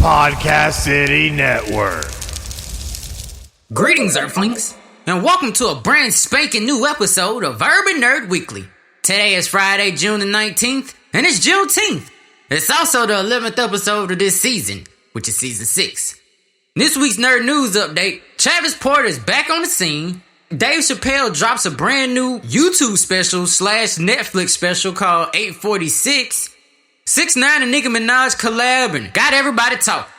Podcast City Network. Greetings, Earthlings, and welcome to a brand spanking new episode of Urban Nerd Weekly. Today is Friday, June the 19th, and it's Juneteenth. It's also the 11th episode of this season, which is season 6. This week's Nerd News update, Travis Porter is back on the scene. Dave Chappelle drops a brand new YouTube special / Netflix special called 846. 6ix9ine and Nicki Minaj collab and got everybody talking.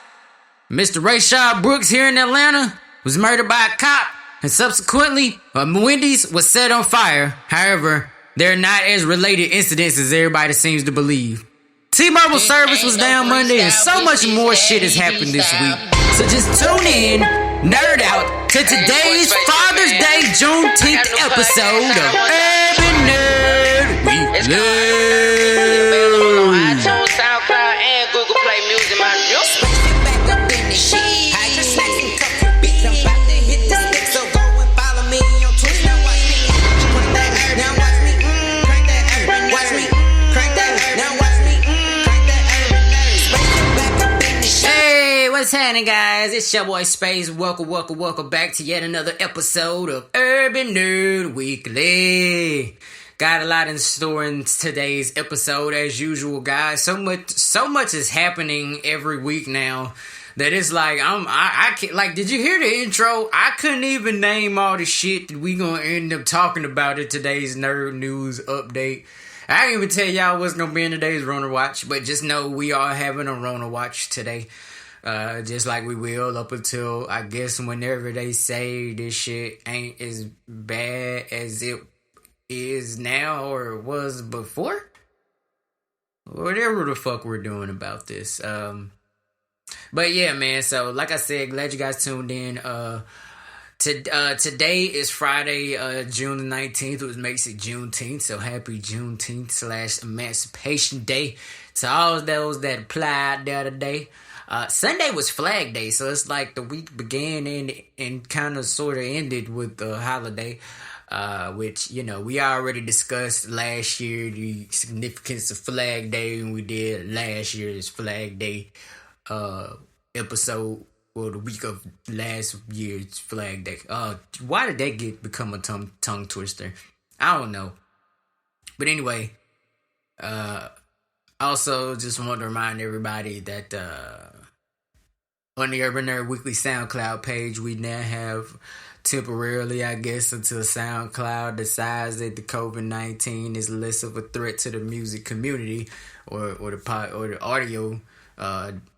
Mr. Rayshard Brooks here in Atlanta was murdered by a cop, and subsequently, a Wendy's was set on fire. However, they're not as related incidents as everybody seems to believe. T-Mobile service was down Monday, and so much more shit has happened this week. So just tune in, nerd out, to today's Father's Day Juneteenth episode of Urban Nerd Weekly. iTunes, SoundCloud, and Google Play Music, my What's happening, guys? It's your boy Space. Welcome back to yet another episode of Urban Nerd Weekly. Got a lot in store in today's episode, as usual, guys. So much is happening every week now that it's like I can't, like, did you hear the intro? I couldn't even name all the shit that we gonna end up talking about in today's Nerd News update. I can't even tell y'all what's gonna be in today's Rona Watch, but just know we are having a Rona Watch today. Just like we will up until, I guess, whenever they say this shit ain't as bad as it is now or was before. Whatever the fuck we're doing about this. But yeah, man, so like I said, glad you guys tuned in. Today is Friday, June the 19th, which makes it Juneteenth, so happy Juneteenth / Emancipation Day to all those that applied the other day. Sunday was Flag Day, so it's like the week began and kind of sort of ended with the holiday, which, you know, we already discussed last year the significance of Flag Day, and we did last year's Flag Day episode, or the week of last year's Flag Day. Why did that become a tongue twister? I don't know. But anyway, also just want to remind everybody that on the Urban Nerd Weekly SoundCloud page, we now have temporarily, I guess, until SoundCloud decides that the COVID-19 is less of a threat to the music community or the audio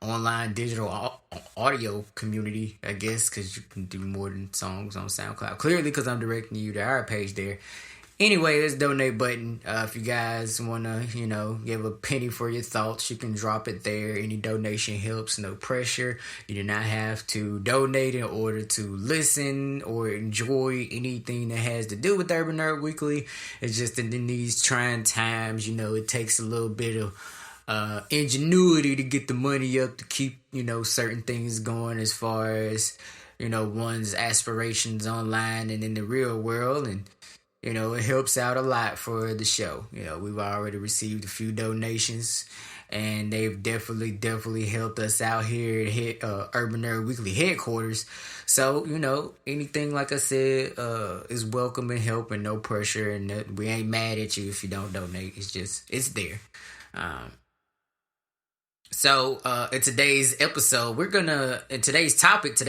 online digital audio community, I guess, because you can do more than songs on SoundCloud. Clearly, because I'm directing you to our page there. Anyway, there's a donate button. If you guys want to, give a penny for your thoughts, you can drop it there. Any donation helps, no pressure. You do not have to donate in order to listen or enjoy anything that has to do with Urban Nerd Weekly. It's just that in these trying times, it takes a little bit of ingenuity to get the money up to keep, certain things going as far as, one's aspirations online and in the real world. And it helps out a lot for the show. We've already received a few donations, and they've definitely helped us out here at Urban Nerd Weekly headquarters. So, anything, like I said, is welcome and help and no pressure, and we ain't mad at you if you don't donate. It's there. So, in today's episode, today's topic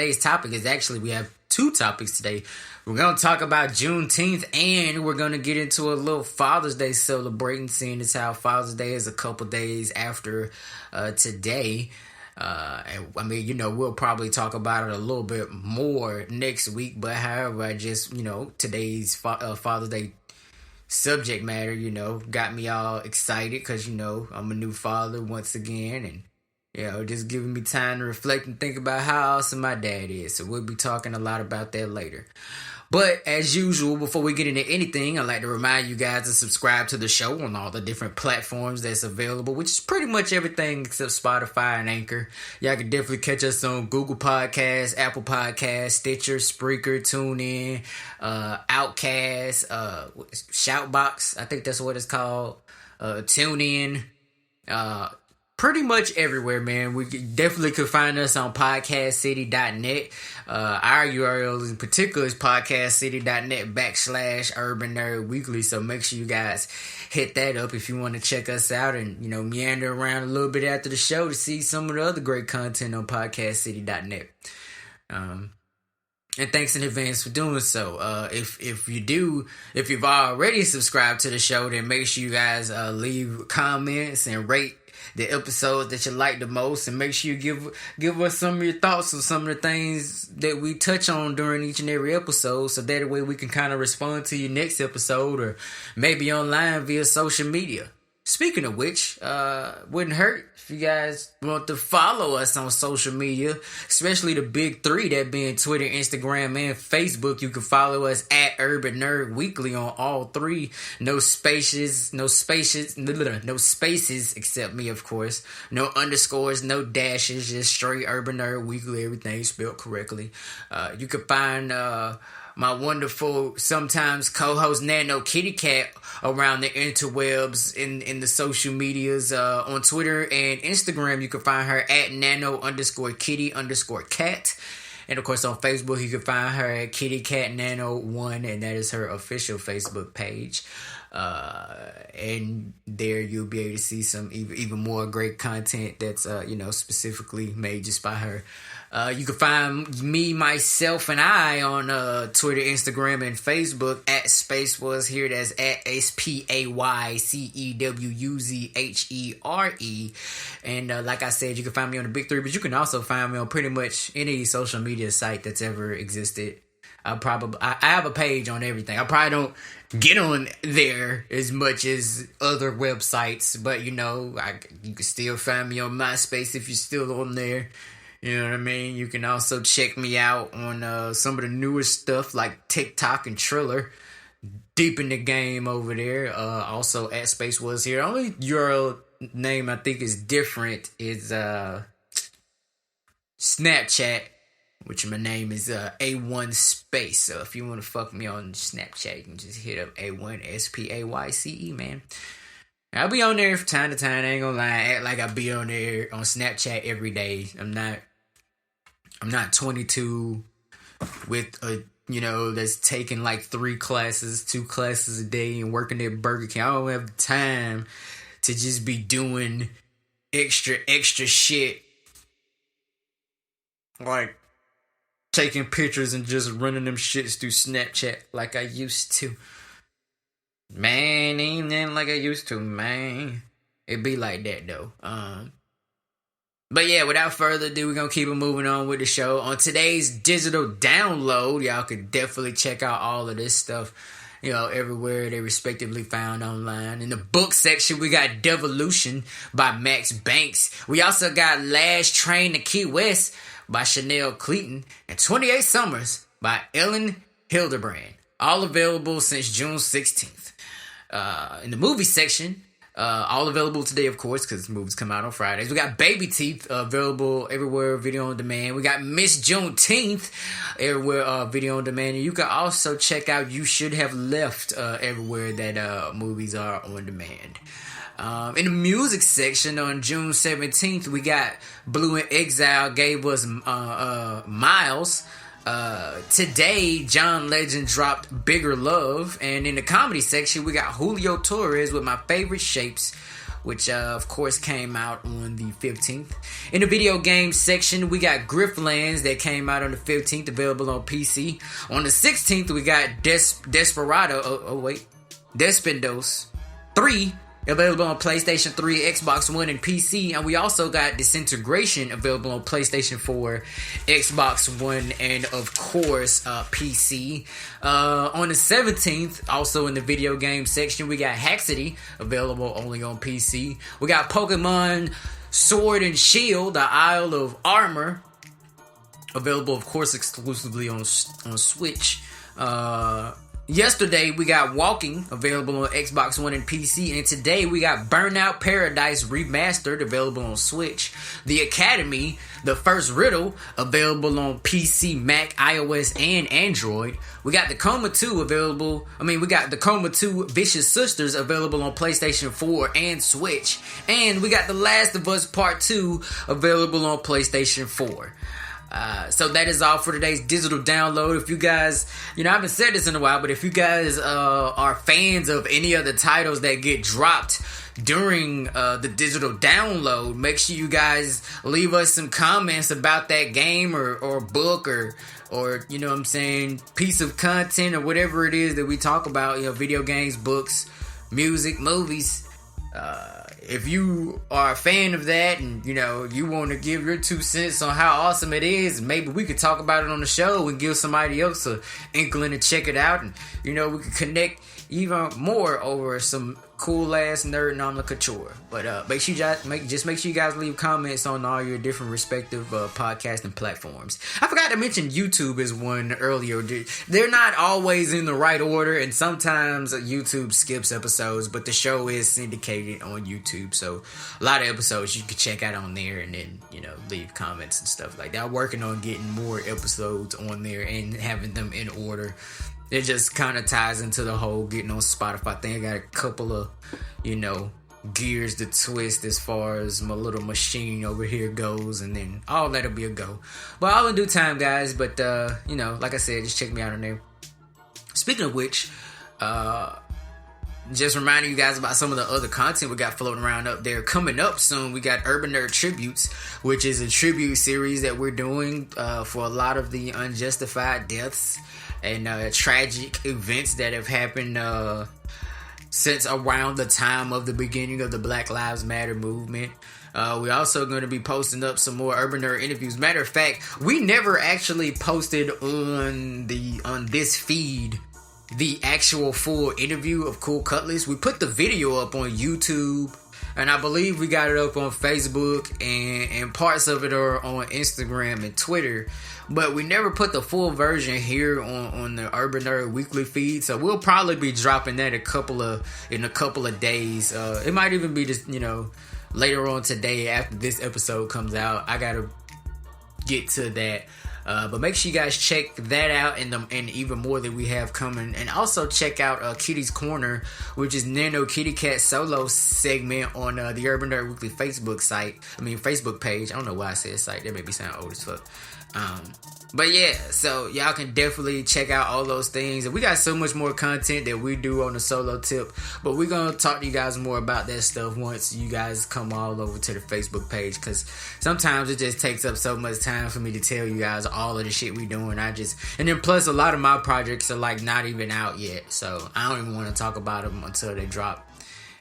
is actually, we have two topics today. We're going to talk about Juneteenth, and we're going to get into a little Father's Day celebrating, seeing as how Father's Day is a couple days after today. And I mean, we'll probably talk about it a little bit more next week, but however, I just, today's Father's Day subject matter, got me all excited because, I'm a new father once again, and just giving me time to reflect and think about how awesome my dad is. So we'll be talking a lot about that later. But as usual, before we get into anything, I'd like to remind you guys to subscribe to the show on all the different platforms that's available, which is pretty much everything except Spotify and Anchor. Y'all can definitely catch us on Google Podcasts, Apple Podcasts, Stitcher, Spreaker, TuneIn, Outcast, Shoutbox, I think that's what it's called, TuneIn, pretty much everywhere, man. Definitely could find us on podcastcity.net. Our URL in particular is podcastcity.net/Urban Nerd Weekly. So make sure you guys hit that up if you want to check us out and, meander around a little bit after the show to see some of the other great content on podcastcity.net. And thanks in advance for doing so. If you've already subscribed to the show, then make sure you guys leave comments and rate the episodes that you like the most, and make sure you give us some of your thoughts on some of the things that we touch on during each and every episode, so that way we can kind of respond to your next episode, or maybe online via social media. Speaking of which, wouldn't hurt if you guys want to follow us on social media, especially the big three, that being Twitter, Instagram, and Facebook. You can follow us at Urban Nerd Weekly on all three. No spaces except me, of course. No underscores, no dashes, just straight Urban Nerd Weekly. Everything spelled correctly. You can find my wonderful, sometimes co-host Nano Kitty Cat around the interwebs in the social medias. On Twitter and Instagram, you can find her at Nano_Kitty_Cat. And of course on Facebook, you can find her at Kitty Cat Nano 1, and that is her official Facebook page. And there you'll be able to see some even more great content that's specifically made just by her. You can find me, myself, and I on Twitter, Instagram, and Facebook at Space Was Here. That's at SPAYCEWUZHERE. And like I said, you can find me on the big three, but you can also find me on pretty much any social media site that's ever existed. I have a page on everything. I probably don't get on there as much as other websites, but you can still find me on MySpace if you're still on there. You know what I mean? You can also check me out on some of the newest stuff like TikTok and Triller. Deep in the game over there. Also at Space Was Here. Only URL name I think is different is Snapchat, which my name is A1 Space. So if you want to fuck me on Snapchat, you can just hit up A1 SPAYCE, man. I'll be on there from time to time. I ain't gonna lie, act like I be on there on Snapchat every day. I'm not 22 with that's taking like 2 classes a day and working at Burger King. I don't have the time to just be doing extra shit like taking pictures and just running them shits through Snapchat like I used to. Man, ain't nothing like I used to, man. It be like that though. But yeah, without further ado, we're gonna keep it moving on with the show. On today's digital download, y'all could definitely check out all of this stuff, everywhere they respectively found online. In the book section, we got Devolution by Max Banks. We also got Last Train to Key West by Chanel Cleaton, and 28 Summers by Ellen Hildebrand. All available since June 16th. In the movie section, all available today, of course, because movies come out on Fridays. We got Baby Teeth available everywhere, video on demand. We got Miss Juneteenth everywhere, video on demand. And you can also check out You Should Have Left everywhere that movies are on demand. In the music section on June 17th, we got Blue in Exile gave us Miles. Today, John Legend dropped Bigger Love. And in the comedy section, we got Julio Torres with My Favorite Shapes, which of course came out on the 15th. In the video game section, we got Grifflands that came out on the 15th, available on PC. On the 16th, we got Despendos 3, available on PlayStation 3, Xbox One, and PC. And we also got Disintegration available on PlayStation 4, Xbox One, and of course PC. On the 17th, also in the video game section, we got Haxity available only on PC. We got Pokemon Sword and Shield, the Isle of Armor, available of course exclusively on Switch. Yesterday, we got Walking, available on Xbox One and PC, and today we got Burnout Paradise Remastered, available on Switch. The Academy, the first riddle, available on PC, Mac, iOS, and Android. We got the Coma 2 we got the Coma 2 Vicious Sisters, available on PlayStation 4 and Switch. And we got The Last of Us Part 2, available on PlayStation 4. So that is all for today's digital download. If you guys, I haven't said this in a while, but if you guys are fans of any of the titles that get dropped during the digital download, make sure you guys leave us some comments about that game or book or piece of content or whatever it is that we talk about, video games, books, music, movies. If you are a fan of that and, you want to give your 2 cents on how awesome it is, maybe we could talk about it on the show and give somebody else an inkling to check it out. And, we could connect even more over some cool-ass nerd nomenclature. But make sure you guys leave comments on all your different respective podcasting platforms. I forgot to mention YouTube is one earlier. They're not always in the right order, and sometimes YouTube skips episodes, but the show is syndicated on YouTube, so a lot of episodes you can check out on there and then, leave comments and stuff like that. I'm working on getting more episodes on there and having them in order. It just kind of ties into the whole getting on Spotify thing. I got a couple of, gears to twist as far as my little machine over here goes, and then all that'll be a go. But all in due time, guys. But, like I said, just check me out on there. Speaking of which, just reminding you guys about some of the other content we got floating around up there. Coming up soon, we got Urban Nerd Tributes, which is a tribute series that we're doing for a lot of the unjustified deaths and tragic events that have happened since around the time of the beginning of the Black Lives Matter movement. We're also going to be posting up some more Urban Nerd interviews. Matter of fact, we never actually posted on this feed the actual full interview of Cool Cutlass. We put the video up on YouTube, and I believe we got it up on Facebook, and parts of it are on Instagram and Twitter. But we never put the full version here on the Urban Nerd weekly feed, so we'll probably be dropping that in a couple of days. It might even be just later on today after this episode comes out. I gotta get to that. But make sure you guys check that out and even more that we have coming. And also check out Kitty's Corner, which is Nano Kitty Cat solo segment on the Urban Nerd Weekly Facebook page. I don't know why I said site. That made me sound old as fuck. But yeah, so y'all can definitely check out all those things. And we got so much more content that we do on the solo tip. But we're going to talk to you guys more about that stuff once you guys come all over to the Facebook page. Because sometimes it just takes up so much time for me to tell you guys all of the shit we doing. And then plus a lot of my projects are not even out yet. So I don't even want to talk about them until they drop.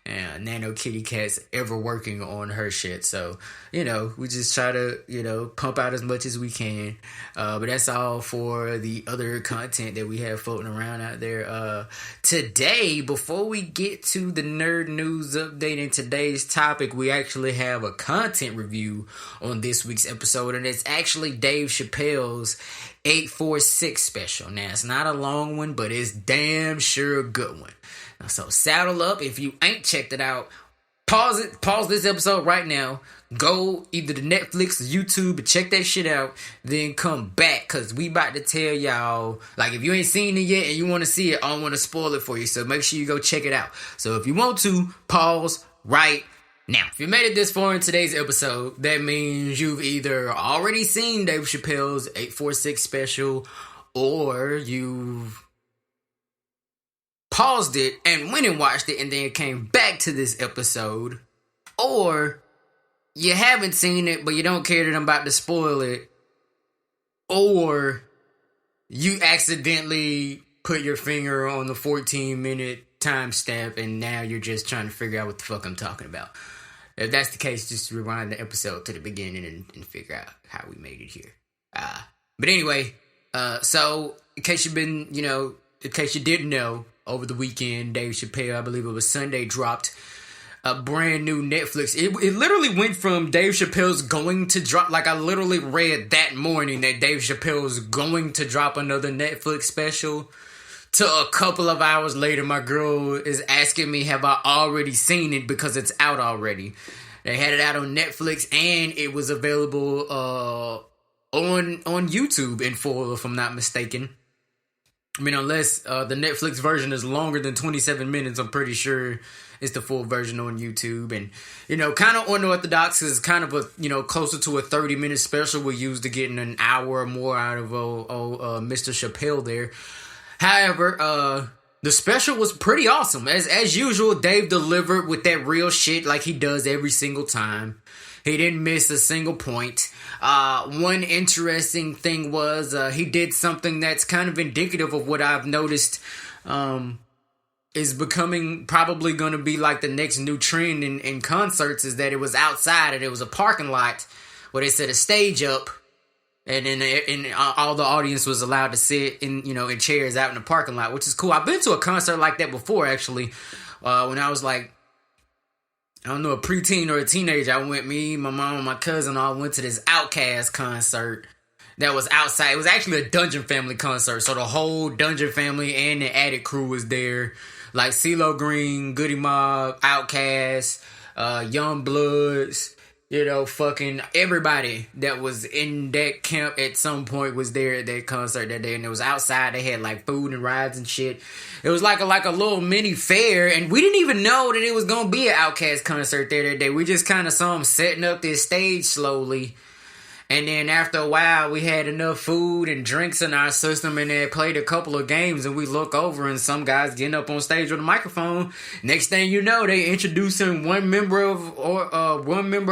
And Nano Kitty Cat's ever working on her shit. So, we just try to, pump out as much as we can. But that's all for the other content that we have floating around out there. Today, before we get to the nerd news update and today's topic, we actually have a content review on this week's episode. And it's actually Dave Chappelle's 846 special. Now, it's not a long one, but it's damn sure a good one. So saddle up. If you ain't checked it out, pause this episode right now. Go either to Netflix or YouTube and check that shit out. Then come back, because we about to tell y'all, if you ain't seen it yet and you want to see it, I don't want to spoil it for you. So make sure you go check it out. So if you want to, pause right now. If you made it this far in today's episode, that means you've either already seen Dave Chappelle's 846 special, or you've paused it and went and watched it and then came back to this episode, or you haven't seen it but you don't care that I'm about to spoil it, or you accidentally put your finger on the 14-minute timestamp and now you're just trying to figure out what the fuck I'm talking about. If that's the case, just rewind the episode to the beginning and figure out how we made it here. But anyway, so in case you didn't know, over the weekend, Dave Chappelle, I believe it was Sunday, dropped a brand new Netflix. It literally went from Dave Chappelle's going to drop, I literally read that morning that Dave Chappelle's going to drop another Netflix special, to a couple of hours later, my girl is asking me, have I already seen it, because it's out already. They had it out on Netflix, and it was available on YouTube in full, if I'm not mistaken. I mean, unless the Netflix version is longer than 27 minutes, I'm pretty sure it's the full version on YouTube. And, kind of unorthodox, is kind of a, closer to a 30-minute special we're used to getting an hour or more out of Mr. Chappelle there. However, the special was pretty awesome. As usual, Dave delivered with that real shit like he does every single time. He didn't miss a single point. One interesting thing was he did something that's kind of indicative of what I've noticed is becoming probably going to be like the next new trend in concerts, is that it was outside and it was a parking lot where they set a stage up. And then all the audience was allowed to sit in chairs out in the parking lot, which is cool. I've been to a concert like that before, actually. When I was like, I don't know, a preteen or a teenager. Me, my mom, and my cousin all went to this Outkast concert that was outside. It was actually a Dungeon Family concert. So the whole Dungeon Family and the Attic crew was there. Like CeeLo Green, Goody Mob, Outkast, Young Bloods. Fucking everybody that was in that camp at some point was there at that concert that day. And it was outside. They had like food and rides and shit. It was like a little mini fair. And we didn't even know that it was going to be an Outkast concert there that day. We just kind of saw them setting up this stage slowly. And then after a while, we had enough food and drinks in our system, and they played a couple of games, and we look over, and some guys getting up on stage with a microphone. Next thing you know, they introducing one member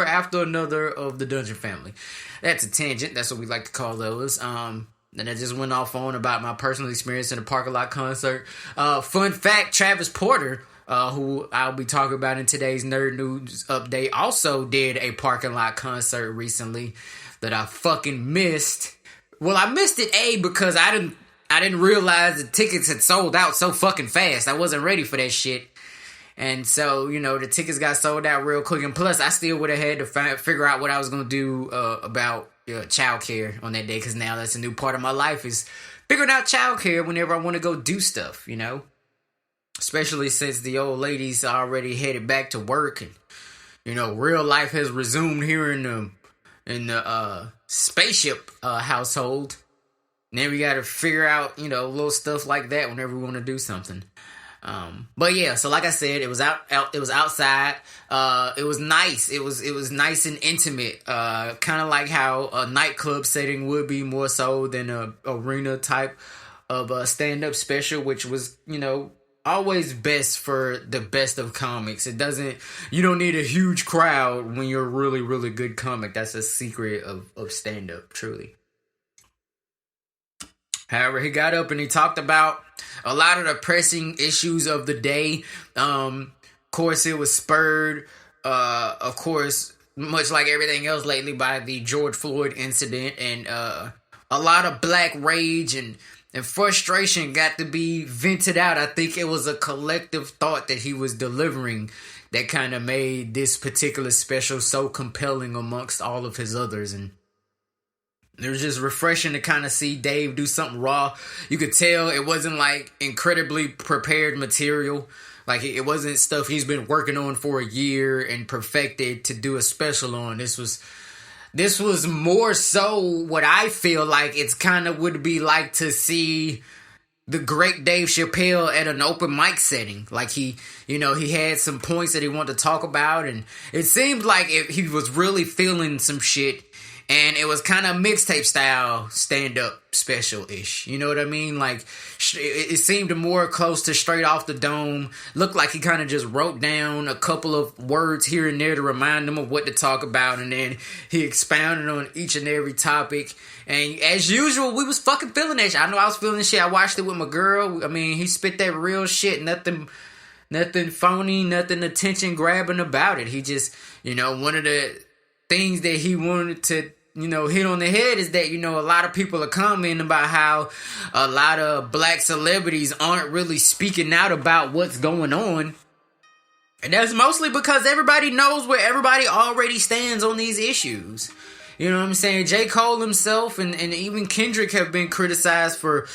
after another of the Dungeon Family. That's a tangent. That's what we like to call those. And I just went off on about my personal experience in a parking lot concert. Fun fact, Travis Porter, who I'll be talking about in today's Nerd News update, also did a parking lot concert recently that I fucking missed. Well, I missed it, because I didn't realize the tickets had sold out so fucking fast. I wasn't ready for that shit. And so, the tickets got sold out real quick. And plus, I still would have had to figure out what I was going to do about childcare on that day. Because now that's a new part of my life, is figuring out childcare whenever I want to go do stuff, Especially since the old lady's already headed back to work. And, real life has resumed here in the spaceship household. And then we got to figure out, little stuff like that whenever we want to do something. But yeah, so like I said, it was it was outside. It was nice. It was nice and intimate. Kind of like how a nightclub setting would be, more so than a arena type of a stand-up special, which was, always best for the best of comics. You don't need a huge crowd when you're a really, really good comic. That's a secret of stand-up, truly. However, he got up and he talked about a lot of the pressing issues of the day. Of course, it was spurred, of course, much like everything else lately, by the George Floyd incident. And a lot of black rage and frustration got to be vented out. I think it was a collective thought that he was delivering that kind of made this particular special so compelling amongst all of his others. And it was just refreshing to kind of see Dave do something raw. You could tell it wasn't like incredibly prepared material. Like it wasn't stuff he's been working on for a year and perfected to do a special on. This was more so what I feel like it's kind of would be like to see the great Dave Chappelle at an open mic setting. Like he had some points that he wanted to talk about, and it seemed like he was really feeling some shit. And it was kind of mixtape style stand-up special-ish. You know what I mean? Like, it seemed more close to Straight Off the Dome. Looked like he kind of just wrote down a couple of words here and there to remind him of what to talk about. And then he expounded on each and every topic. And as usual, we was fucking feeling that shit. I know I was feeling this shit. I watched it with my girl. I mean, he spit that real shit. Nothing phony, nothing attention-grabbing about it. He just, one of the things that he wanted to hit on the head is that, a lot of people are commenting about how a lot of black celebrities aren't really speaking out about what's going on. And that's mostly because everybody knows where everybody already stands on these issues. You know what I'm saying? J. Cole himself and even Kendrick have been criticized for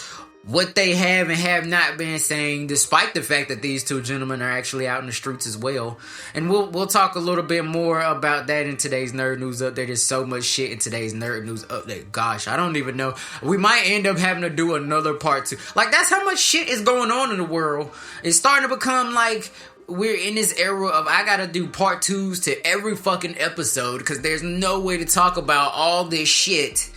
what they have and have not been saying, despite the fact that these two gentlemen are actually out in the streets as well. And we'll talk a little bit more about that in today's Nerd News Update. There's so much shit in today's Nerd News Update. Gosh, I don't even know. We might end up having to do another part 2. Like, that's how much shit is going on in the world. It's starting to become like we're in this era of I gotta do part 2s to every fucking episode because there's no way to talk about all this shit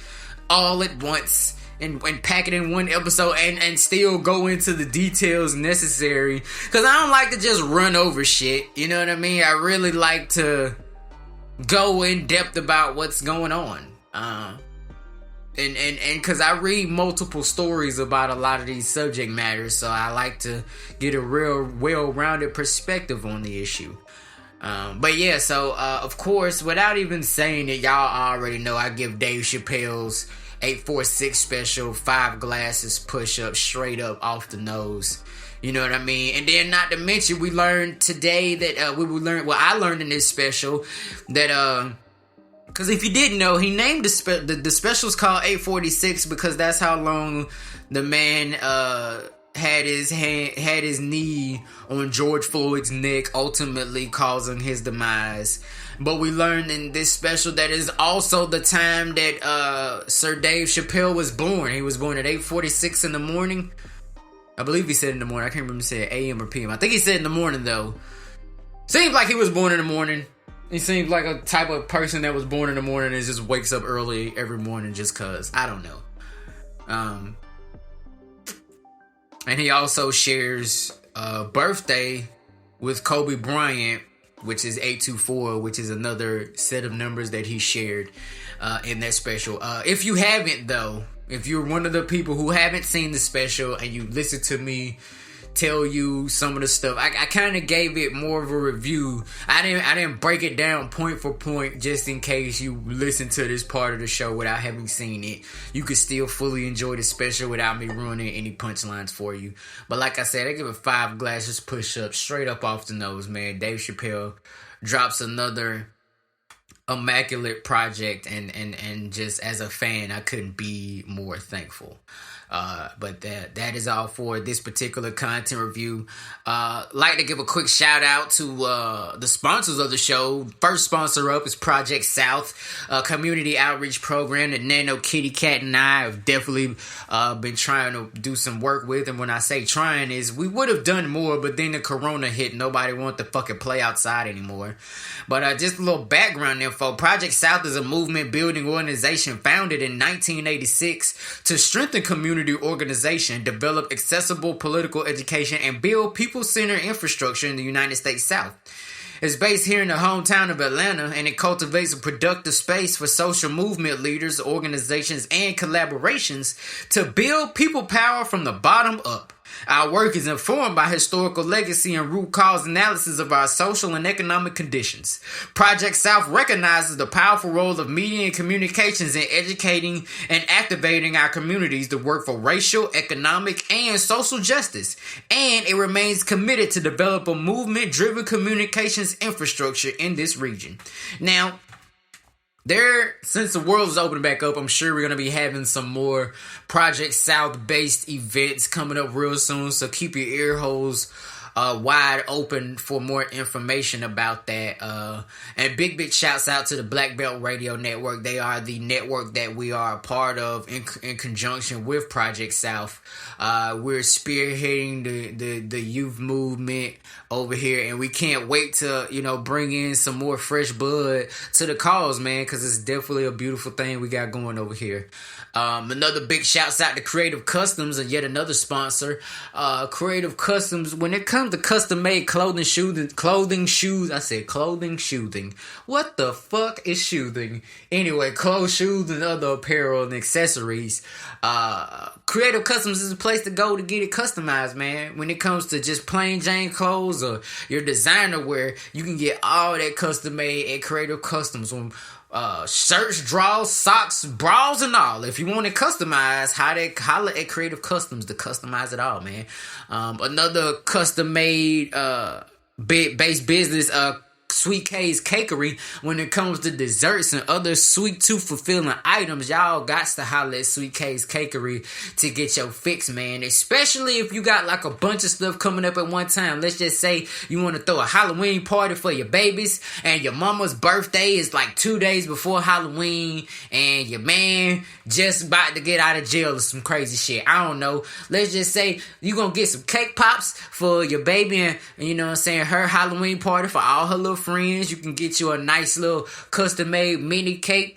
all at once. And pack it in one episode and still go into the details necessary. Because I don't like to just run over shit. You know what I mean? I really like to go in depth about what's going on. And because I read multiple stories about a lot of these subject matters. So I like to get a real well-rounded perspective on the issue. But yeah, so of course, without even saying it, y'all already know I give Dave Chappelle's 846 special 5 glasses push-up straight up off the nose. You know what I mean? And then not to mention, we learned today that I learned in this special that because if you didn't know, he named the special's called 846 because that's how long the man had his knee on George Floyd's neck, ultimately causing his demise. But we learned in this special that is also the time that Sir Dave Chappelle was born. He was born at 8:46 in the morning. I believe he said in the morning. I can't remember if he said AM or PM. I think he said in the morning, though. Seems like he was born in the morning. He seems like a type of person that was born in the morning and just wakes up early every morning just cause. I don't know. And he also shares birthday with Kobe Bryant, which is 824, which is another set of numbers that he shared in that special. If you haven't, though, if you're one of the people who haven't seen the special and you listen to me tell you some of the stuff, I kind of gave it more of a review. I didn't break it down point for point just in case you listen to this part of the show without having seen it. You could still fully enjoy the special without me ruining any punchlines for you. But like I said, I give it 5 glasses push-up straight up off the nose, man. Dave Chappelle drops another immaculate project, and just as a fan, I couldn't be more thankful. But that is all for this particular content review. Like to give a quick shout out to the sponsors of the show. First sponsor up is Project South, a community outreach program that Nano Kitty Cat and I have definitely been trying to do some work with. And when I say trying, is we would have done more, but then the corona hit. Nobody wanted to fucking play outside anymore. But just a little background info. Project South is a movement building organization founded in 1986 to strengthen community organization, develop accessible political education, and build people-centered infrastructure in the United States South. It's based here in the hometown of Atlanta, and it cultivates a productive space for social movement leaders, organizations, and collaborations to build people power from the bottom up. Our work is informed by historical legacy and root cause analysis of our social and economic conditions. Project South recognizes the powerful role of media and communications in educating and activating our communities to work for racial, economic, and social justice. And it remains committed to develop a movement-driven communications infrastructure in this region. Now, since the world is opening back up, I'm sure we're going to be having some more Project South-based events coming up real soon, so keep your ear holes wide open for more information about that. And big shouts out to the Black Belt Radio Network. They are the network that we are a part of in conjunction with Project South. We're spearheading the youth movement over here, and we can't wait to, bring in some more fresh blood to the cause, man, because it's definitely a beautiful thing we got going over here. Another big shouts out to Creative Customs, and yet another sponsor. Creative Customs, when it comes to custom made clothing, shoes. I said clothing, shooting. What the fuck is shooting? Anyway, clothes, shoes, and other apparel and accessories. Creative Customs is a place to go to get it customized, man. When it comes to just plain Jane clothes or your designer wear, you can get all that custom made at Creative Customs. Shirts, drawers, socks, bras, and all. If you want it customized, holla at Creative Customs to customize it all, man. Another custom made based business, Sweet K's Cakery. When it comes to desserts and other sweet tooth fulfilling items, y'all got to holler at Sweet K's Cakery to get your fix, man. Especially if you got like a bunch of stuff coming up at one time. Let's just say you want to throw a Halloween party for your babies, and your mama's birthday is like 2 days before Halloween, and your man just about to get out of jail or some crazy shit. I don't know. Let's just say you gonna get some cake pops for your baby and you know what I'm saying, her Halloween party for all her little friends. You can get you a nice little custom made mini cake.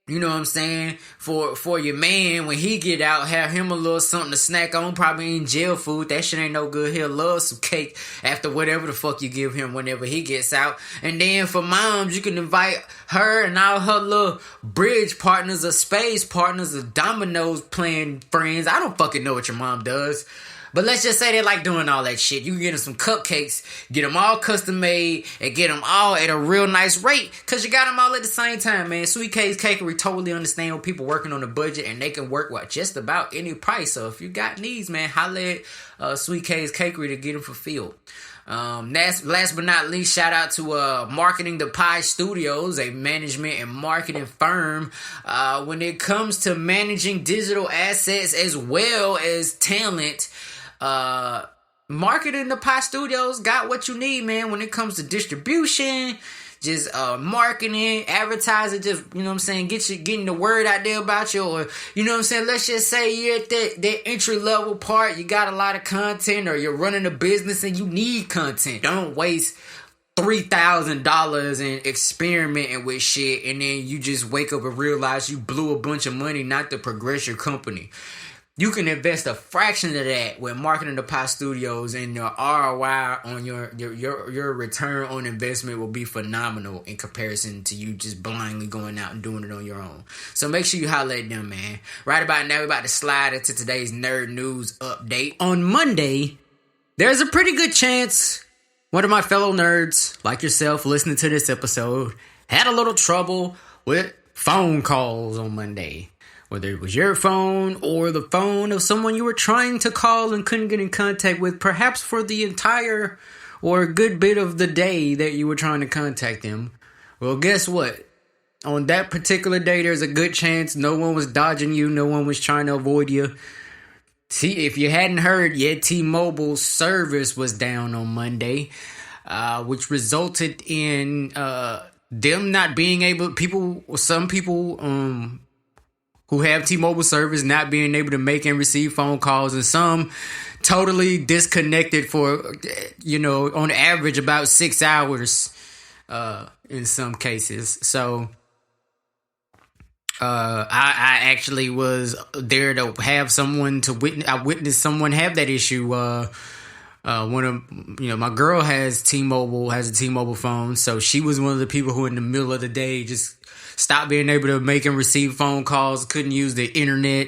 You know what I'm saying? For your man, when he get out, have him a little something to snack on. Probably in jail food. That shit ain't no good. He'll love some cake after whatever the fuck you give him whenever he gets out. And then for moms, you can invite her and all her little bridge partners or spades partners or dominoes playing friends. I don't fucking know what your mom does. But let's just say they like doing all that shit. You can get them some cupcakes, get them all custom made, and get them all at a real nice rate. Because you got them all at the same time, man. Sweet K's Cakery totally understand when people working on a budget, and they can work with just about any price. So if you got needs, man, holla at Sweet K's Cakery to get them fulfilled. Last but not least, shout out to Marketing the Pie Studios, a management and marketing firm. When it comes to managing digital assets as well as talent, Marketing the Pie Studios got what you need, man, when it comes to distribution, just marketing, advertising, just, you know what I'm saying, getting the word out there about you, or, you know what I'm saying, let's just say you're at that entry level part, you got a lot of content, or you're running a business and you need content. Don't waste $3,000 in experimenting with shit, and then you just wake up and realize you blew a bunch of money not to progress your company. You can invest a fraction of that with Marketing the Pie Studios, and your ROI on your return on investment will be phenomenal in comparison to you just blindly going out and doing it on your own. So make sure you holler at them, man. Right about now, we're about to slide into today's nerd news update. On Monday, there's a pretty good chance one of my fellow nerds, like yourself, listening to this episode, had a little trouble with phone calls on Monday. Whether it was your phone or the phone of someone you were trying to call and couldn't get in contact with, perhaps for the entire or a good bit of the day that you were trying to contact them. Well, guess what? On that particular day, there's a good chance no one was dodging you, no one was trying to avoid you. See, if you hadn't heard yet, T-Mobile's service was down on Monday, which resulted in them not being able, some people who have T-Mobile service not being able to make and receive phone calls, and some totally disconnected for, you know, on average about 6 hours in some cases. So I actually was there to have someone to witness. I witnessed someone have that issue. One of, you know, my girl has a T-Mobile phone, so she was one of the people who in the middle of the day just stopped being able to make and receive phone calls, couldn't use the internet,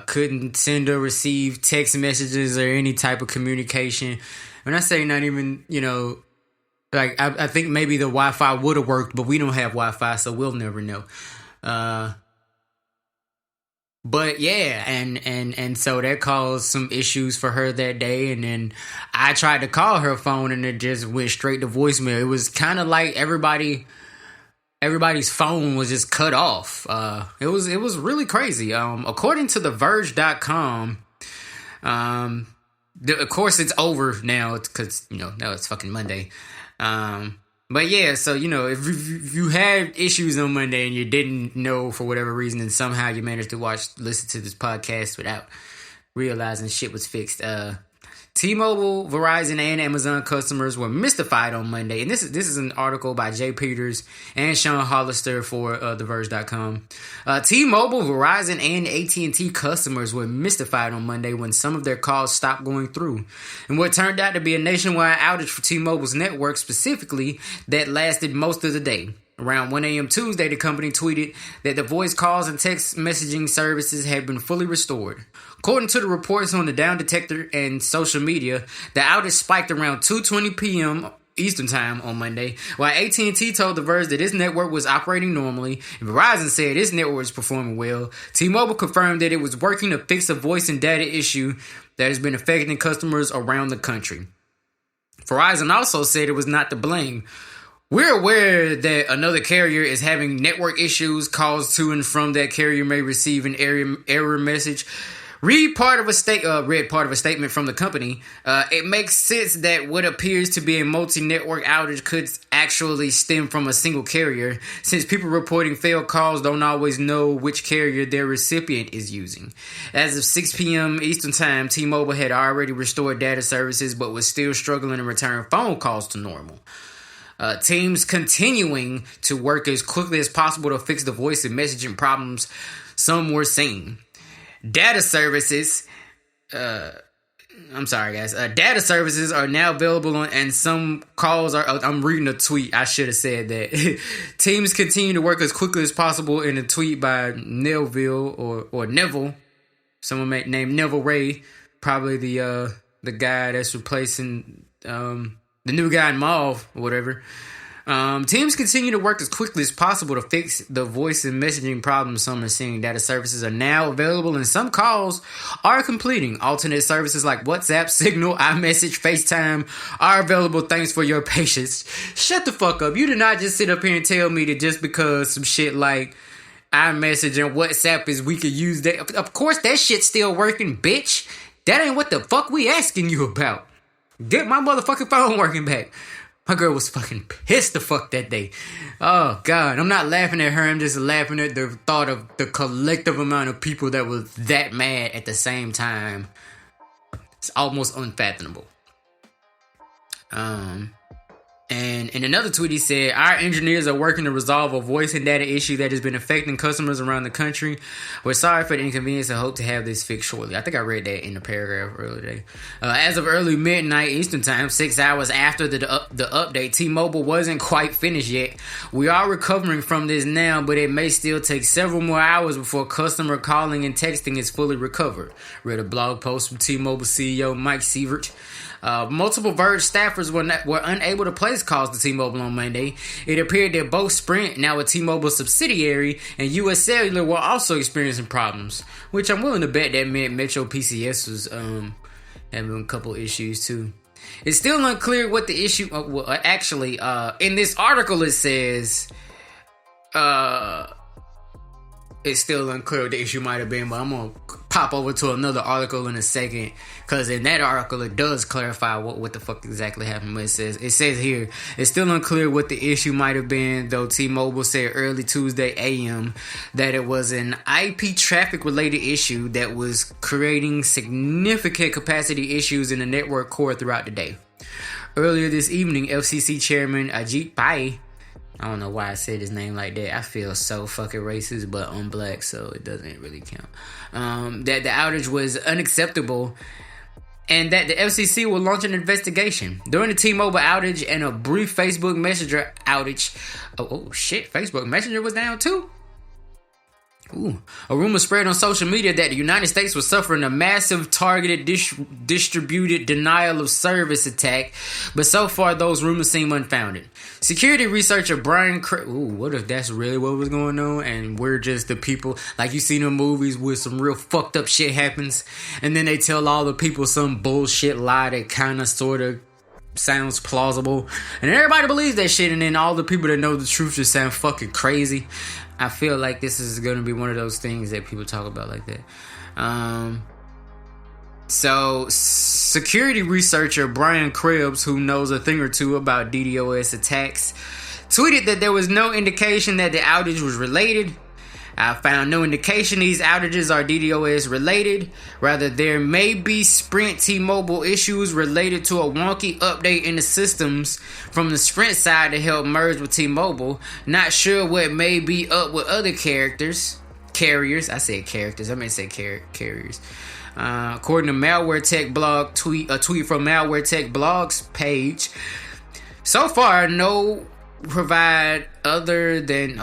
couldn't send or receive text messages or any type of communication. When I say not even, you know, like I think maybe the Wi-Fi would have worked, but we don't have Wi-Fi, so we'll never know. But yeah, and so that caused some issues for her that day, and then I tried to call her phone and it just went straight to voicemail. It was kind of like everybody's phone was just cut off. It was really crazy. According to the Verge.com, of course it's over now because, you know, now it's fucking Monday. But yeah, so, you know, if you had issues on Monday and you didn't know for whatever reason, and somehow you managed to listen to this podcast without realizing shit was fixed, T-Mobile, Verizon, and Amazon customers were mystified on Monday. And this is an article by Jay Peters and Sean Hollister for TheVerge.com. T-Mobile, Verizon, and AT&T customers were mystified on Monday when some of their calls stopped going through. And what turned out to be a nationwide outage for T-Mobile's network specifically that lasted most of the day. Around 1 a.m. Tuesday, the company tweeted that the voice calls and text messaging services had been fully restored. According to the reports on the Down Detector and social media, the outage spiked around 2:20 p.m. Eastern Time on Monday, while AT&T told The Verge that its network was operating normally, and Verizon said its network was performing well. T-Mobile confirmed that it was working to fix a voice and data issue that has been affecting customers around the country. Verizon also said it was not to blame. We're aware that another carrier is having network issues. Calls to and from that carrier may receive an error message. Read part of a statement from the company. It makes sense that what appears to be a multi-network outage could actually stem from a single carrier, since people reporting failed calls don't always know which carrier their recipient is using. As of 6 p.m. Eastern Time, T-Mobile had already restored data services, but was still struggling to return phone calls to normal. Teams continuing to work as quickly as possible to fix the voice and messaging problems some were seeing. Data services are now available and some calls are... I'm reading a tweet. I should have said that. Teams continue to work as quickly as possible in a tweet by Neville or Neville. Someone named Neville Ray. Probably the guy that's replacing the new guy in Mauve or whatever. Teams continue to work as quickly as possible to fix the voice and messaging problems some are seeing. Data services are now available and some calls are completing. Alternate services like WhatsApp, Signal, iMessage, FaceTime are available. Thanks for your patience. Shut the fuck up. You did not just sit up here and tell me that just because some shit like iMessage and WhatsApp is we could use that. Of course that shit's still working, bitch. That ain't what the fuck we asking you about. Get my motherfucking phone working back. My girl was fucking pissed the fuck that day. Oh, God. I'm not laughing at her. I'm just laughing at the thought of the collective amount of people that was that mad at the same time. It's almost unfathomable. And in another tweet, he said, our engineers are working to resolve a voice and data issue that has been affecting customers around the country. We're sorry for the inconvenience and hope to have this fixed shortly. I think I read that in the paragraph earlier today. As of early midnight Eastern Time, 6 hours after the update, T-Mobile wasn't quite finished yet. We are recovering from this now, but it may still take several more hours before customer calling and texting is fully recovered. Read a blog post from T-Mobile CEO Mike Sievert. Multiple Verge staffers were unable to place calls to T-Mobile on Monday. It appeared that both Sprint, now a T-Mobile subsidiary, and US Cellular were also experiencing problems, which I'm willing to bet that meant Metro PCS was having a couple issues too. It's still unclear what the issue... in this article it says... it's still unclear what the issue might have been, but I'm going to pop over to another article in a second, because in that article it does clarify what the fuck exactly happened. It says here, it's still unclear what the issue might have been, though T-Mobile said early Tuesday AM that it was an IP traffic related issue that was creating significant capacity issues in the network core throughout the day. Earlier this evening, FCC Chairman Ajit Pai, I don't know why I said his name like that. I feel so fucking racist, but I'm black, so it doesn't really count. That the outage was unacceptable and that the FCC will launch an investigation. During the T-Mobile outage and a brief Facebook Messenger outage... Oh shit, Facebook Messenger was down too? A rumor spread on social media that the United States was suffering a massive targeted distributed denial of service attack, but so far those rumors seem unfounded. Security researcher Brian what if that's really what was going on and we're just the people, like you see in the movies where some real fucked up shit happens and then they tell all the people some bullshit lie that kind of sort of sounds plausible and everybody believes that shit, and then all the people that know the truth just sound fucking crazy. I feel like this is going to be one of those things that people talk about like that. So security researcher Brian Krebs, who knows a thing or two about DDoS attacks, tweeted that there was no indication that the outage was related. I found no indication these outages are DDoS related. Rather, there may be Sprint T-Mobile issues related to a wonky update in the systems from the Sprint side to help merge with T-Mobile. Not sure what may be up with other carriers. I said characters. I meant to say carriers. According to Malware Tech blog a tweet from Malware Tech blog's page. So far, no provide other than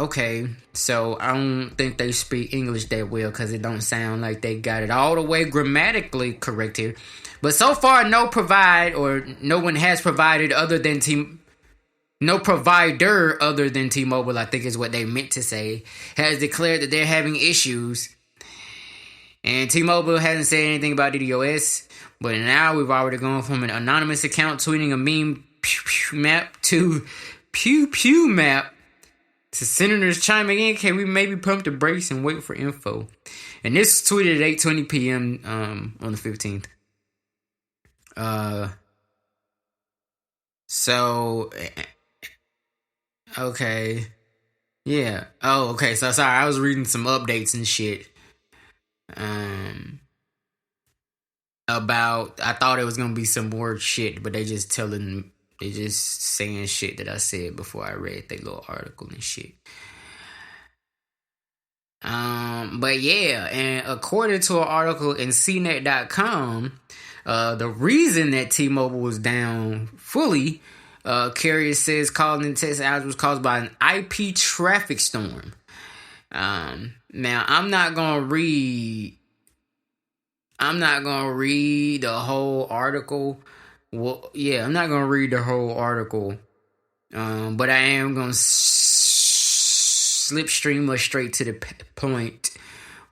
so I don't think they speak English that well because it don't sound like they got it all the way grammatically correct here. But so far, no one has provided no provider other than T-Mobile, I think is what they meant to say, has declared that they're having issues. And T-Mobile hasn't said anything about DDoS, but now we've already gone from an anonymous account tweeting a meme pew pew map to pew pew map to senators chiming in. Can we maybe pump the brakes and wait for info? And this tweeted at 8:20 p.m. On the 15th. So, okay. Yeah. Oh, okay. So, sorry. I was reading some updates and shit. About, I thought it was going to be some more shit, but they just saying shit that I said before I read their little article and shit. But yeah, and according to an article in CNET.com, the reason that T-Mobile was down fully, carrier says calling in Texas outage was caused by an IP traffic storm. Now I'm not gonna read the whole article. Well, yeah, I'm not gonna read the whole article. But I am gonna slipstream us straight to the point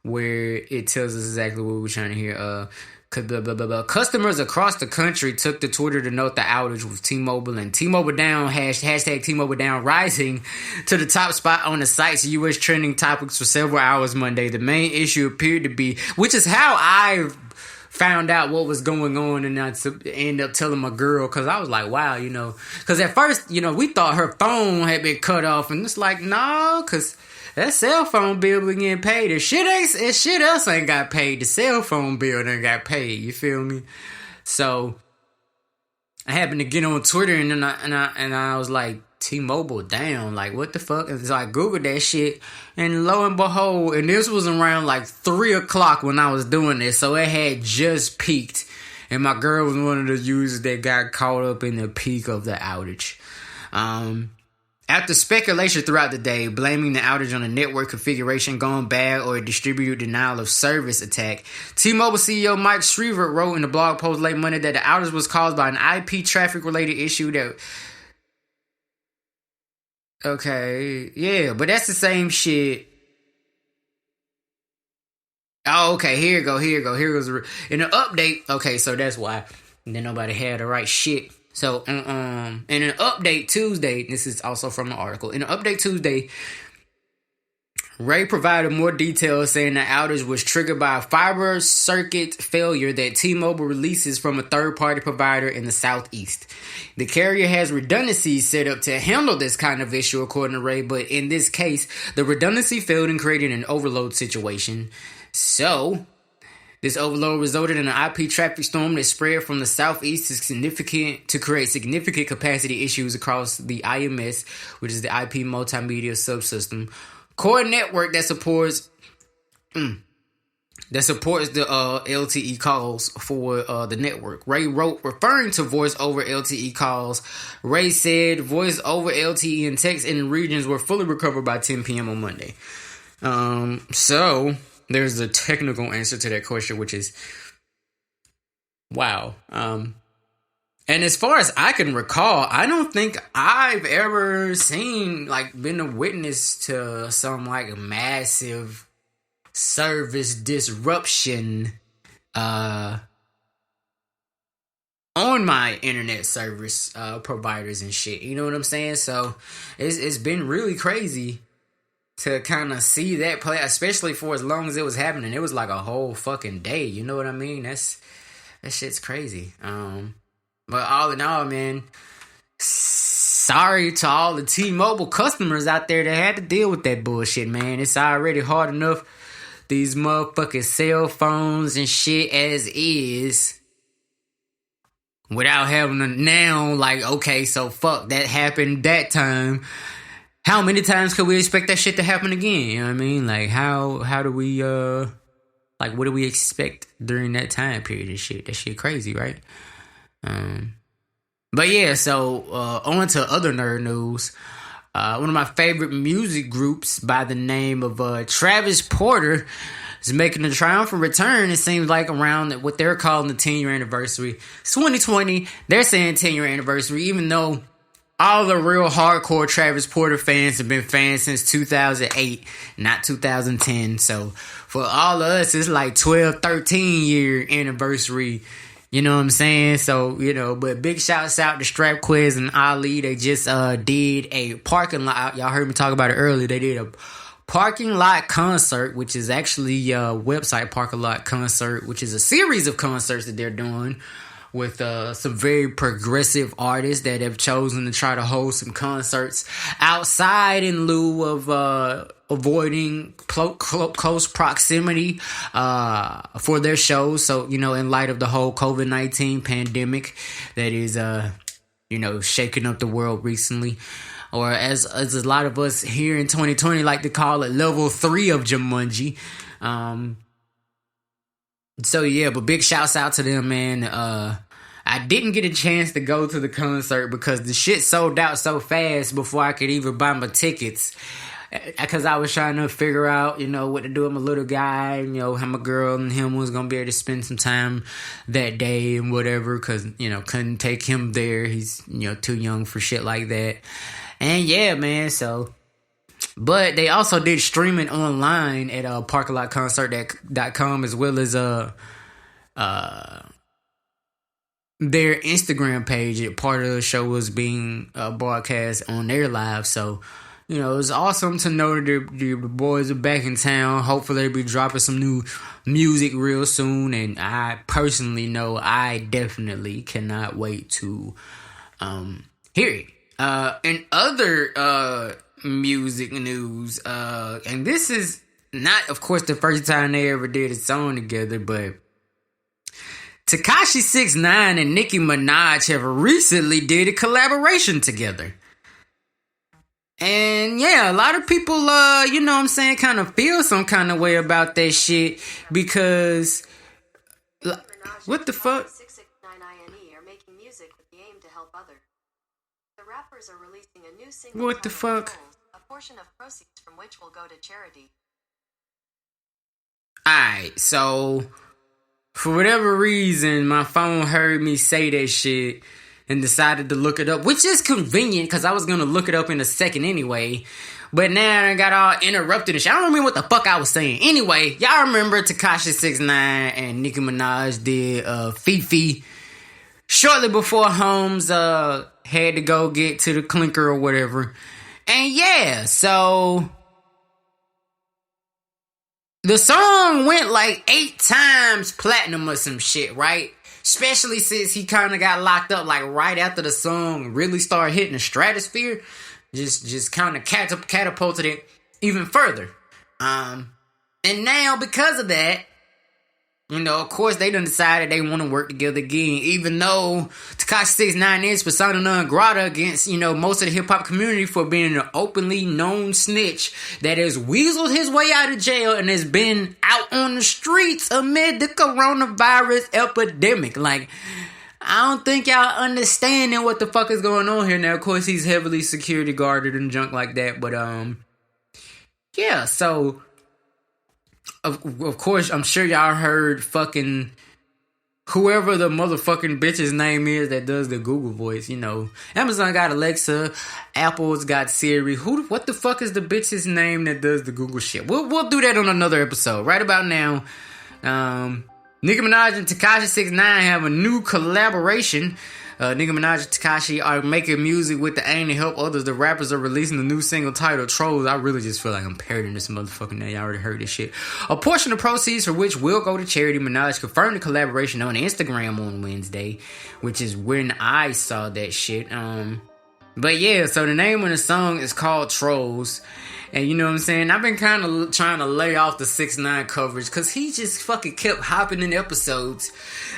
where it tells us exactly what we're trying to hear. Customers across the country took to Twitter to note the outage with T-Mobile, and T-Mobile down, hashtag T-Mobile down, rising to the top spot on the site's U.S. trending topics for several hours Monday. The main issue appeared to be, which is how I found out what was going on, and I ended up telling my girl, because I was like, wow, because at first, we thought her phone had been cut off, and it's like, no, because that cell phone bill been getting paid. If shit else ain't got paid, the cell phone bill done got paid. You feel me? So I happened to get on Twitter, and I was like, T-Mobile down, like what the fuck? And so I googled that shit, and lo and behold, and this was around like 3 o'clock when I was doing this, so it had just peaked, and my girl was one of the users that got caught up in the peak of the outage. After speculation throughout the day, blaming the outage on a network configuration gone bad or a distributor denial of service attack, T-Mobile CEO Mike Shriver wrote in a blog post late Monday that the outage was caused by an IP traffic-related issue that... Okay, yeah, but that's the same shit. Oh, okay, here goes in an update. Okay, so that's why. And then nobody had the right shit. So, in an update Tuesday, this is also from the article. In an update Tuesday, Ray provided more details saying the outage was triggered by a fiber circuit failure that T-Mobile releases from a third-party provider in the Southeast. The carrier has redundancies set up to handle this kind of issue, according to Ray, but in this case, the redundancy failed and created an overload situation. So, this overload resulted in an IP traffic storm that spread from the Southeast to create significant capacity issues across the IMS, which is the IP multimedia subsystem, core network that supports the LTE calls for the network. Ray wrote, referring to voice over LTE calls, Ray said voice over LTE and text in regions were fully recovered by 10 p.m. on Monday. So there's a technical answer to that question, which is wow. And as far as I can recall, I don't think I've ever been a witness to some massive service disruption on my internet service providers and shit. You know what I'm saying? So it's been really crazy to kind of see that play, especially for as long as it was happening. It was like a whole fucking day. You know what I mean? That shit's crazy. But all in all, man, sorry to all the T-Mobile customers out there that had to deal with that bullshit, man. It's already hard enough, these motherfucking cell phones and shit as is, without having to now, okay, so fuck, that happened that time. How many times could we expect that shit to happen again? You know what I mean? How do we, what do we expect during that time period and shit? That shit crazy, right? But yeah, so on to other nerd news. One of my favorite music groups by the name of Travis Porter is making a triumphant return. It seems like around what they're calling the 10-year anniversary. It's 2020. They're saying 10-year anniversary, even though all the real hardcore Travis Porter fans have been fans since 2008, not 2010. So for all of us, it's like 12, 13 year anniversary. You know what I'm saying? So, you know, but big shouts out to Strap Quiz and Ali. They just did a parking lot. Y'all heard me talk about it earlier. They did a parking lot concert, which is actually a website parking lot concert, which is a series of concerts that they're doing with some very progressive artists that have chosen to try to hold some concerts outside in lieu of avoiding close proximity for their shows. So, you know, in light of the whole COVID-19 pandemic that is, you know, shaking up the world recently. Or as a lot of us here in 2020 like to call it, level 3 of Jumunji. So yeah, but big shouts out to them, man. I didn't get a chance to go to the concert because the shit sold out so fast before I could even buy my tickets. Because I was trying to figure out, you know, what to do with my little guy, you know, how my girl and him was going to be able to spend some time that day and whatever. Because, you know, couldn't take him there. He's, you know, too young for shit like that. And yeah, man, so... But they also did streaming online at parklotconcert.com as well as their Instagram page. Part of the show was being broadcast on their live. So, you know, it was awesome to know that the boys are back in town. Hopefully they'll be dropping some new music real soon. And I personally know I definitely cannot wait to hear it. And other music news, and this is not, of course, the first time they ever did a song together, but Tekashi 6ix9ine and Nicki Minaj have recently did a collaboration together. And yeah, a lot of people, you know what I'm saying, kind of feel some kind of way about that shit because, what the fuck? 6ix9ine are making music with the aim to help others. The rappers are releasing a new single. What the fuck? A portion of proceeds from which will go to charity. Alright, so for whatever reason, my phone heard me say that shit and decided to look it up, which is convenient because I was going to look it up in a second anyway. But now I got all interrupted and shit. I don't remember what the fuck I was saying. Anyway, y'all remember Tekashi 6ix9ine and Nicki Minaj did Fifi shortly before Holmes had to go get to the clinker or whatever. And yeah, so the song went like 8 times platinum or some shit, right? Especially since he kind of got locked up like right after the song really started hitting the stratosphere. Just kind of catapulted it even further. And now because of that, you know, of course, they done decided they want to work together again, even though Tekashi 6ix9ine is persona non grata against, you know, most of the hip-hop community for being an openly known snitch that has weaseled his way out of jail and has been out on the streets amid the coronavirus epidemic. Like, I don't think y'all understanding what the fuck is going on here. Now, of course, he's heavily security guarded and junk like that, but, yeah, so... Of course, I'm sure y'all heard fucking whoever the motherfucking bitch's name is that does the Google voice. You know, Amazon got Alexa, Apple's got Siri. What the fuck is the bitch's name that does the Google shit? We'll do that on another episode. Right about now, Nicki Minaj and Tekashi 6ix9ine have a new collaboration. Nicki Minaj and Tekashi are making music with the aim to help others. The rappers are releasing a new single titled Trolls. I really just feel like I'm parroting this motherfucking name. Y'all already heard this shit. A portion of proceeds for which will go to charity. Minaj confirmed the collaboration on Instagram on Wednesday, which is when I saw that shit. But yeah, so the name of the song is called Trolls. And you know what I'm saying? I've been kind of trying to lay off the 6ix9ine coverage because he just fucking kept hopping in episodes.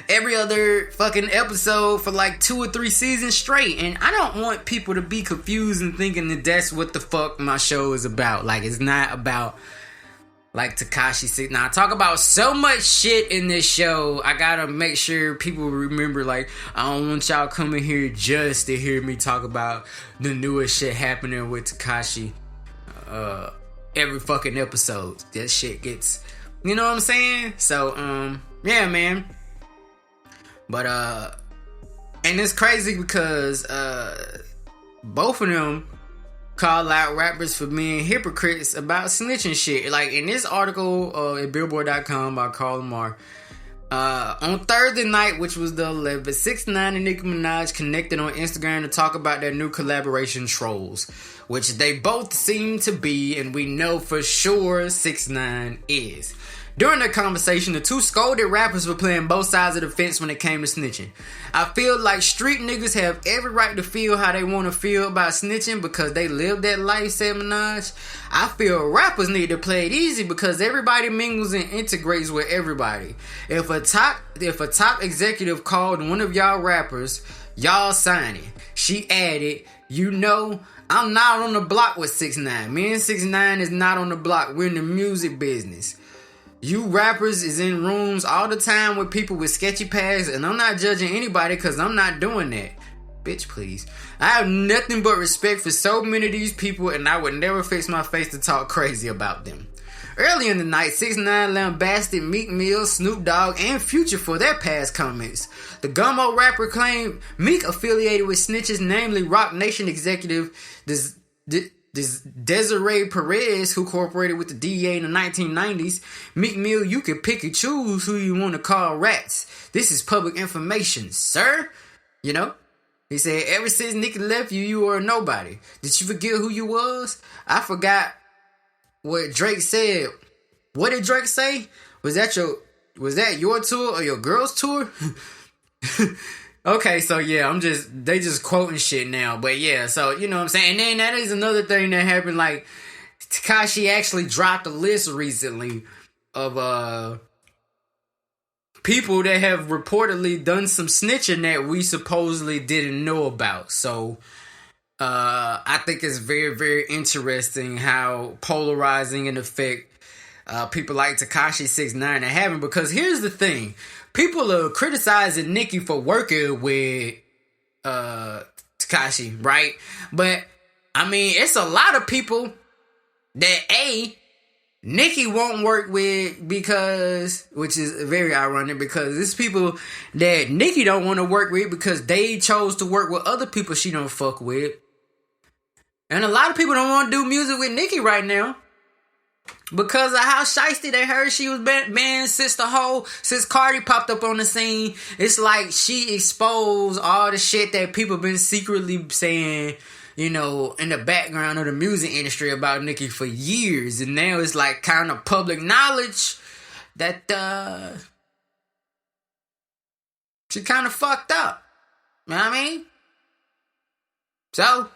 Every other fucking episode for like 2 or 3 seasons straight. And I don't want people to be confused and thinking that that's what the fuck my show is about. Like, it's not about like Tekashi 6ix9ine. I talk about so much shit in this show. I gotta make sure people remember, like, I don't want y'all coming here just to hear me talk about the newest shit happening with Tekashi. Every fucking episode that shit gets, you know what I'm saying? So yeah, man. But and it's crazy because both of them call out rappers for being hypocrites about snitching shit. Like in this article at Billboard.com by Carl Lamar, on Thursday night, which was the 11th, 6ix9ine and Nicki Minaj connected on Instagram to talk about their new collaboration, Trolls, which they both seem to be, and we know for sure 6ix9ine is. During their conversation, the two scolded rappers were playing both sides of the fence when it came to snitching. I feel like street niggas have every right to feel how they want to feel about snitching because they live that life, said Minaj. I feel rappers need to play it easy because everybody mingles and integrates with everybody. If a top executive called one of y'all rappers, y'all sign it. She added, you know, I'm not on the block with 6ix9ine. Me and 6ix9ine is not on the block. We're in the music business. You rappers is in rooms all the time with people with sketchy pasts, and I'm not judging anybody because I'm not doing that. Bitch, please. I have nothing but respect for so many of these people, and I would never fix my face to talk crazy about them. Early in the night, 6ix9ine lambasted Meek Mill, Snoop Dogg, and Future for their past comments. The Gummo rapper claimed Meek affiliated with snitches, namely Roc Nation executive Desiree Perez, who cooperated with the DEA in the 1990s. Meek Mill, you can pick and choose who you want to call rats. This is public information, sir. You know? He said, ever since Nicki left you, you were a nobody. Did you forget who you was? I forgot what Drake said. What did Drake say? Was that your tour or your girl's tour? Okay, so yeah, they just quoting shit now. But yeah, so you know what I'm saying? And then that is another thing that happened, like Tekashi actually dropped a list recently of people that have reportedly done some snitching that we supposedly didn't know about. So I think it's very, very interesting how polarizing an effect people like Tekashi 6ix9ine are having, because here's the thing. People are criticizing Nicki for working with Tekashi, right? But, I mean, it's a lot of people that, Nicki won't work with because, which is very ironic, because it's people that Nicki don't want to work with because they chose to work with other people she don't fuck with. And a lot of people don't want to do music with Nicki right now because of how shiesty they heard she was banned since Cardi popped up on the scene. It's like she exposed all the shit that people been secretly saying, you know, in the background of the music industry about Nicki for years. And now it's like kind of public knowledge that she kind of fucked up. You know what I mean? So,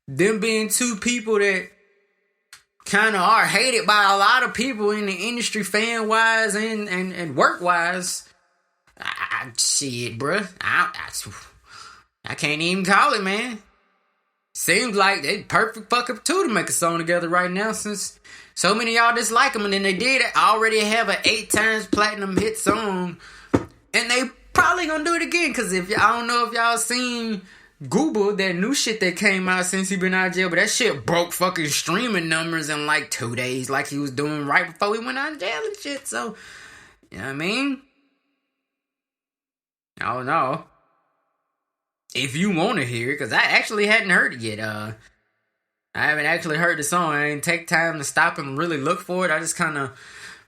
them being two people that kind of are hated by a lot of people in the industry, fan-wise and work-wise. Shit, bruh. I can't even call it, man. Seems like they perfect fucking two to make a song together right now, since so many of y'all dislike them, and then they did already have an 8 times platinum hit song, and they probably gonna do it again, because I don't know if y'all seen Google, that new shit that came out since he been out of jail, but that shit broke fucking streaming numbers in like 2 days, like he was doing right before he went out of jail and shit. So, you know what I mean? I don't know if you want to hear it, because I actually hadn't heard it yet. I haven't actually heard the song. I didn't take time to stop and really look for it. I just kind of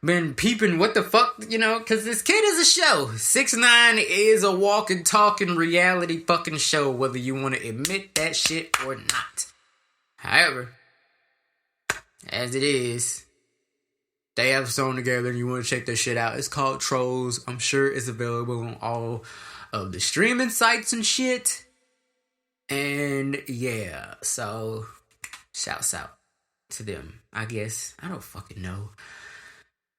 been peeping what the fuck, you know, because this kid is a show. 6ix9ine is a walking, talking reality fucking show, whether you want to admit that shit or not. However, as it is, they have a song together and you want to check that shit out. It's called Trolls. I'm sure it's available on all of the streaming sites and shit. And yeah, so shouts out to them, I guess. I don't fucking know.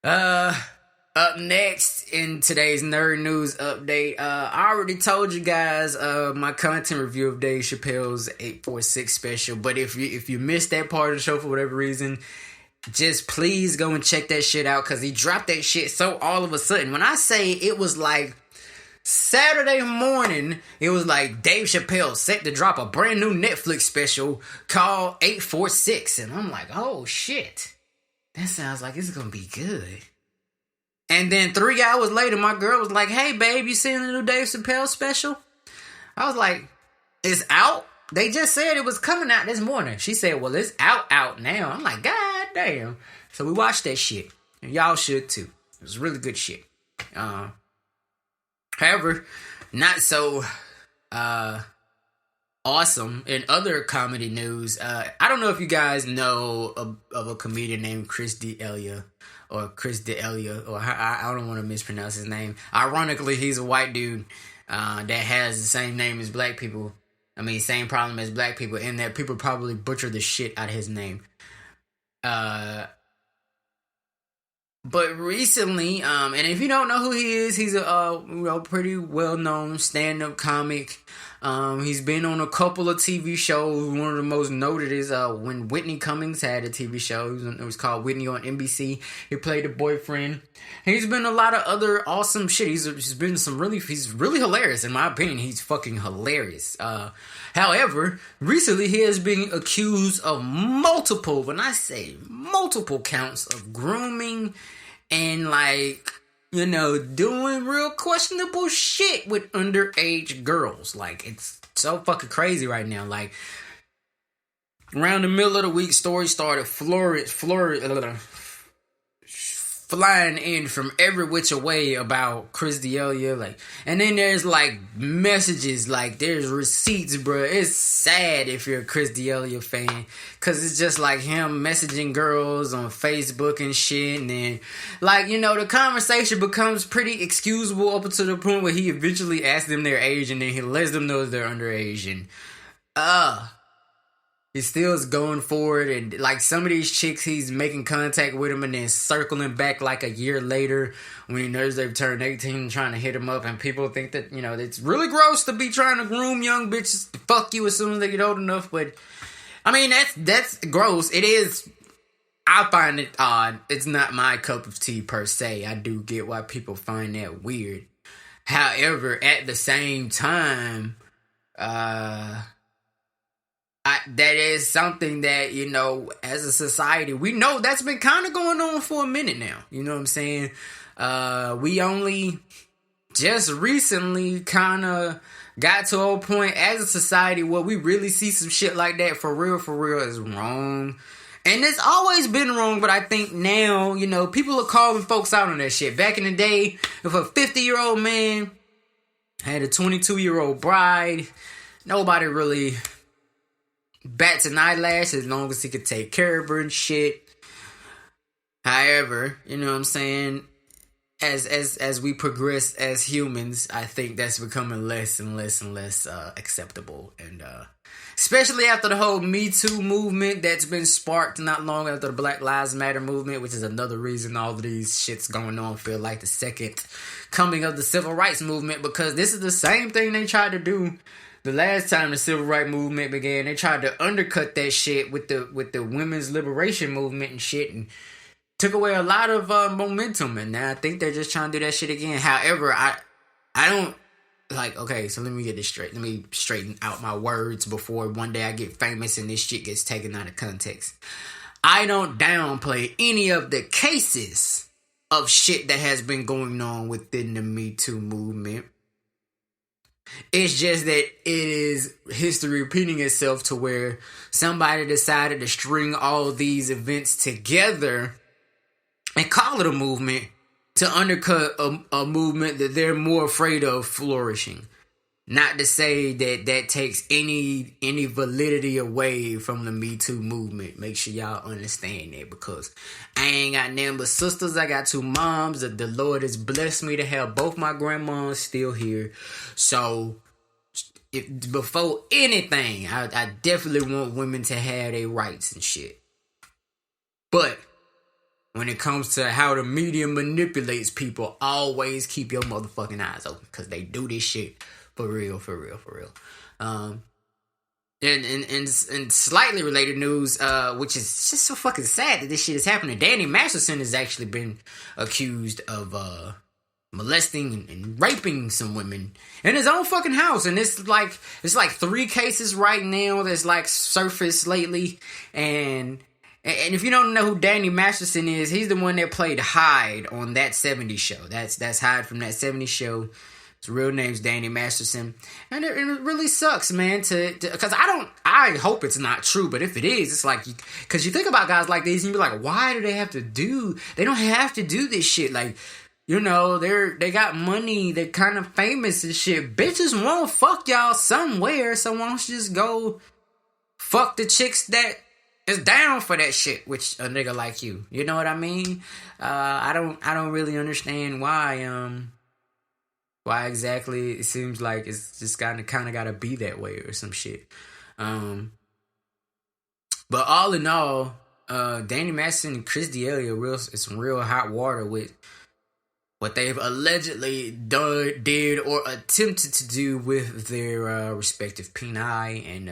Up next in today's Nerd News update, I already told you guys my content review of Dave Chappelle's 846 special, but if you missed that part of the show for whatever reason, just please go and check that shit out, because he dropped that shit so all of a sudden. When I say it was like Saturday morning, it was like Dave Chappelle set to drop a brand new Netflix special called 846, and I'm like, oh shit. That sounds like it's gonna be good. And then 3 hours later, my girl was like, hey, babe, you seen the new Dave Chappelle special? I was like, It's out. They just said it was coming out this morning. She said, well, it's out now. I'm like, God damn. So we watched that shit. And y'all should too. It was really good shit. However, not so awesome in other comedy news. I don't know if you guys know of a comedian named Chris D'Elia. Or Chris D'Elia. Or I don't want to mispronounce his name. Ironically, he's a white dude that has the same name as black people. I mean, same problem as black people, in that people probably butcher the shit out of his name. But recently, and if you don't know who he is, he's a pretty well-known stand-up comic. He's been on a couple of TV shows. One of the most noted is when Whitney Cummings had a TV show. It was called Whitney on NBC. He played the boyfriend. He's been a lot of other awesome shit. He's really hilarious, in my opinion. He's fucking hilarious. However, recently he has been accused of multiple, when I say multiple counts of grooming and doing real questionable shit with underage girls. Like, it's so fucking crazy right now. Like, around the middle of the week, stories started flying in from every which way about Chris D'Elia, and then there's messages, there's receipts, bro. It's sad if you're a Chris D'Elia fan, cause it's just him messaging girls on Facebook and shit, and then the conversation becomes pretty excusable up until the point where he eventually asks them their age, and then he lets them know they're underage, and he still is going forward, and some of these chicks, he's making contact with them and then circling back a year later when he knows they've turned 18 and trying to hit him up, and people think that, it's really gross to be trying to groom young bitches to fuck you as soon as they get old enough, but, I mean, that's gross. It is. I find it odd. It's not my cup of tea per se. I do get why people find that weird. However, at the same time, that is something that, as a society, we know that's been kind of going on for a minute now. You know what I'm saying? We only just recently kind of got to a point as a society where we really see some shit like that for real is wrong. And it's always been wrong, but I think now, people are calling folks out on that shit. Back in the day, if a 50-year-old man had a 22-year-old bride, nobody really bats an eyelash as long as he could take care of her and shit. However, you know what I'm saying, as we progress as humans, I think that's becoming less and less and less acceptable, and especially after the whole Me Too movement that's been sparked not long after the Black Lives Matter movement, which is another reason all of these shits going on feel like the second coming of the civil rights movement, because this is the same thing they tried to do the last time the civil rights movement began. They tried to undercut that shit with the women's liberation movement and shit, and took away a lot of momentum. And now I think they're just trying to do that shit again. However, I don't okay, so let me get this straight. Let me straighten out my words before one day I get famous and this shit gets taken out of context. I don't downplay any of the cases of shit that has been going on within the Me Too movement. It's just that it is history repeating itself to where somebody decided to string all these events together and call it a movement to undercut a movement that they're more afraid of flourishing. Not to say that takes any validity away from the Me Too movement. Make sure y'all understand that, because I ain't got nothing but sisters. I got 2 moms. The Lord has blessed me to have both my grandmas still here. So, before anything, I definitely want women to have their rights and shit. But when it comes to how the media manipulates people, always keep your motherfucking eyes open, because they do this shit for real. And slightly related news, which is just so fucking sad that this shit is happening. Danny Masterson has actually been accused of molesting and raping some women in his own fucking house, and it's like 3 cases right now that's surfaced lately. And if you don't know who Danny Masterson is, he's the one that played Hyde on That 70s Show. That's Hyde from That 70s Show. His real name's Danny Masterson. And it really sucks, man, because I hope it's not true, but if it is, it's like, because you think about guys like these and you be like, why do they have to they don't have to do this shit. Like, you know, they got money, they're kind of famous and shit. Bitches won't fuck y'all somewhere, so why don't you just go fuck the chicks that is down for that shit, which a nigga like you. You know what I mean? I don't really understand why exactly it seems like it's just kind of gotta be that way or some shit. But all in all, Danny Masterson and Chris D'Elia it's some real hot water with what they've allegedly did or attempted to do with their respective peni, and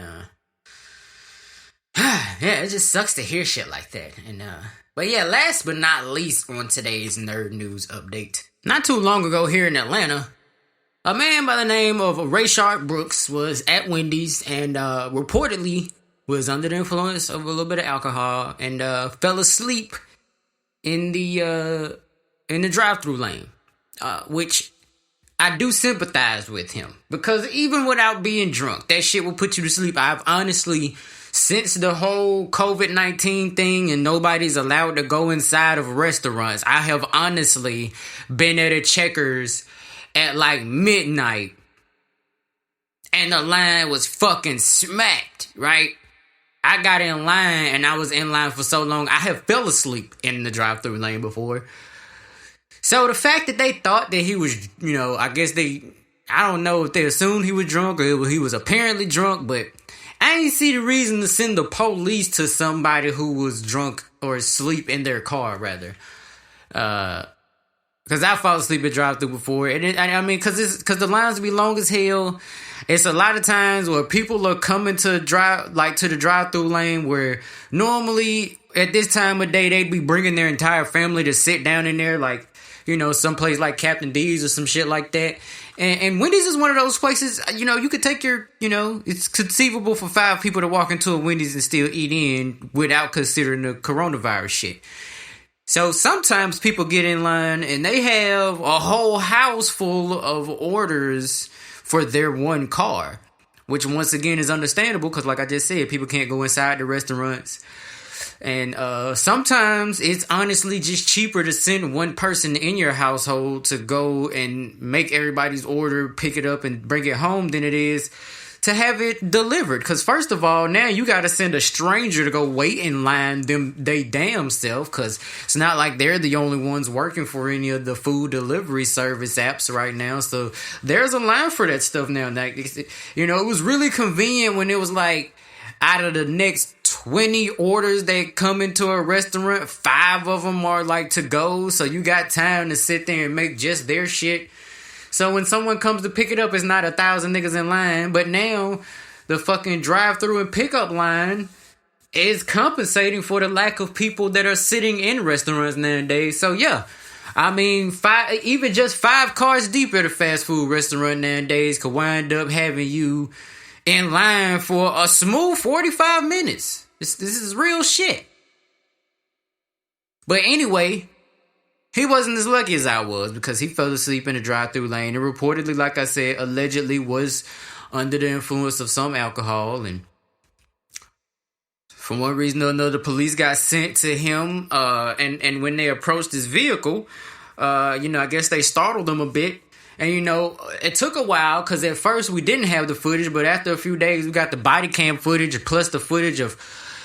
yeah, it just sucks to hear shit like that. And but yeah, last but not least on today's Nerd News Update. Not too long ago here in Atlanta, a man by the name of Rayshard Brooks was at Wendy's and reportedly was under the influence of a little bit of alcohol and fell asleep in the drive-thru lane, which I do sympathize with him, because even without being drunk, that shit will put you to sleep. I've honestly, since the whole COVID-19 thing and nobody's allowed to go inside of restaurants, I have honestly been at a Checkers at like midnight and the line was fucking smacked, right? I got in line and I was in line for so long, I have fell asleep in the drive-thru lane before. So the fact that they thought that he was, you know, I don't know if they assumed he was drunk or he was apparently drunk, but I ain't see the reason to send the police to somebody who was drunk or asleep in their car, rather. Because I fall asleep at drive-thru before. And I mean, because the lines be long as hell. It's a lot of times where people are coming to the drive-thru lane where normally at this time of day, they'd be bringing their entire family to sit down in there, like, you know, someplace like Captain D's or some shit like that. And Wendy's is one of those places, you know, you could take it's conceivable for 5 people to walk into a Wendy's and still eat in without considering the coronavirus shit. So sometimes people get in line and they have a whole house full of orders for their one car, which once again is understandable because, like I just said, people can't go inside the restaurants. And sometimes it's honestly just cheaper to send one person in your household to go and make everybody's order, pick it up, and bring it home than it is to have it delivered. Because first of all, now you got to send a stranger to go wait in line they damn self, because it's not like they're the only ones working for any of the food delivery service apps right now. So there's a line for that stuff now. You know, it was really convenient when it was like, out of the next 20 orders that come into a restaurant, 5 of them are like to go. So you got time to sit there and make just their shit. So when someone comes to pick it up, it's not 1,000 niggas in line. But now the fucking drive-thru and pickup line is compensating for the lack of people that are sitting in restaurants nowadays. So yeah, I mean, even just 5 cars deep at a fast food restaurant nowadays could wind up having you in line for a smooth 45 minutes. This is real shit. But anyway, he wasn't as lucky as I was because he fell asleep in the drive-thru lane and reportedly, like I said, allegedly was under the influence of some alcohol. And for one reason or another, police got sent to him. And when they approached his vehicle, I guess they startled him a bit. And, you know, it took a while because at first we didn't have the footage, but after a few days we got the body cam footage plus the footage of,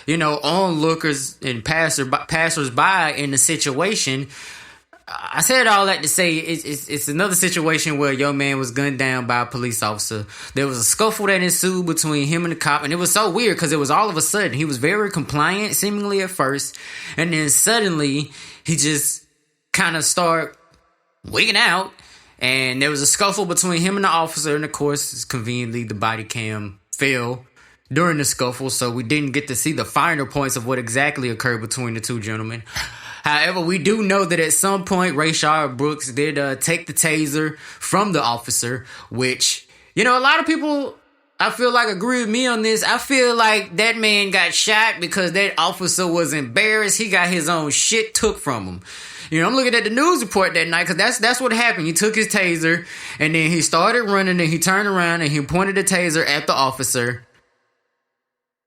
you know, onlookers and passersby in the situation. I said all that to say it's another situation where a young man was gunned down by a police officer. There was a scuffle that ensued between him and the cop, and it was so weird because it was all of a sudden. He was very compliant, seemingly at first, and then suddenly he just kind of started wigging out. And there was a scuffle between him and the officer, and of course, conveniently, the body cam fell during the scuffle, so we didn't get to see the finer points of what exactly occurred between the two gentlemen. However, we do know that at some point, Rayshard Brooks did take the taser from the officer, which, you know, a lot of people I feel like agree with me on this. I feel like that man got shot because that officer was embarrassed. He got his own shit took from him. You know, I'm looking at the news report that night because that's what happened. He took his taser and then he started running and he turned around and he pointed the taser at the officer.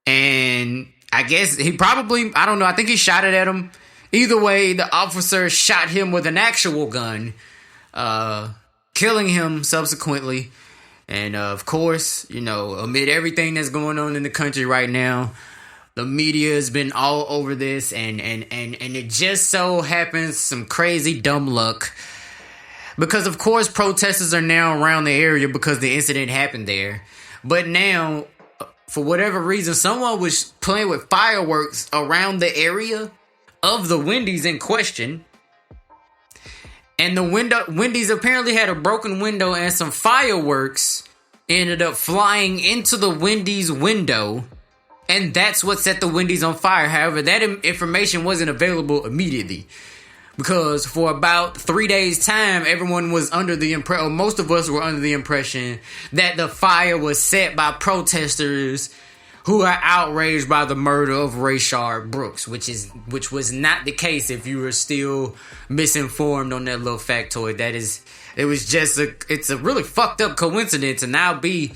And I guess he probably, I don't know, I think he shot it at him. Either way, the officer shot him with an actual gun, killing him subsequently. And of course, you know, amid everything that's going on in the country right now, the media has been all over this, and it just so happens some crazy dumb luck. Because of course protesters are now around the area because the incident happened there. But now, for whatever reason, someone was playing with fireworks around the area of the Wendy's in question. And the Wendy's apparently had a broken window and some fireworks ended up flying into the Wendy's window. And that's what set the Wendy's on fire. However, that information wasn't available immediately. Because for about 3 days' time, everyone was under the impression, or most of us were under the impression, that the fire was set by protesters who are outraged by the murder of Rayshard Brooks, which was not the case if you were still misinformed on that little factoid. It's a really fucked up coincidence, and I'll be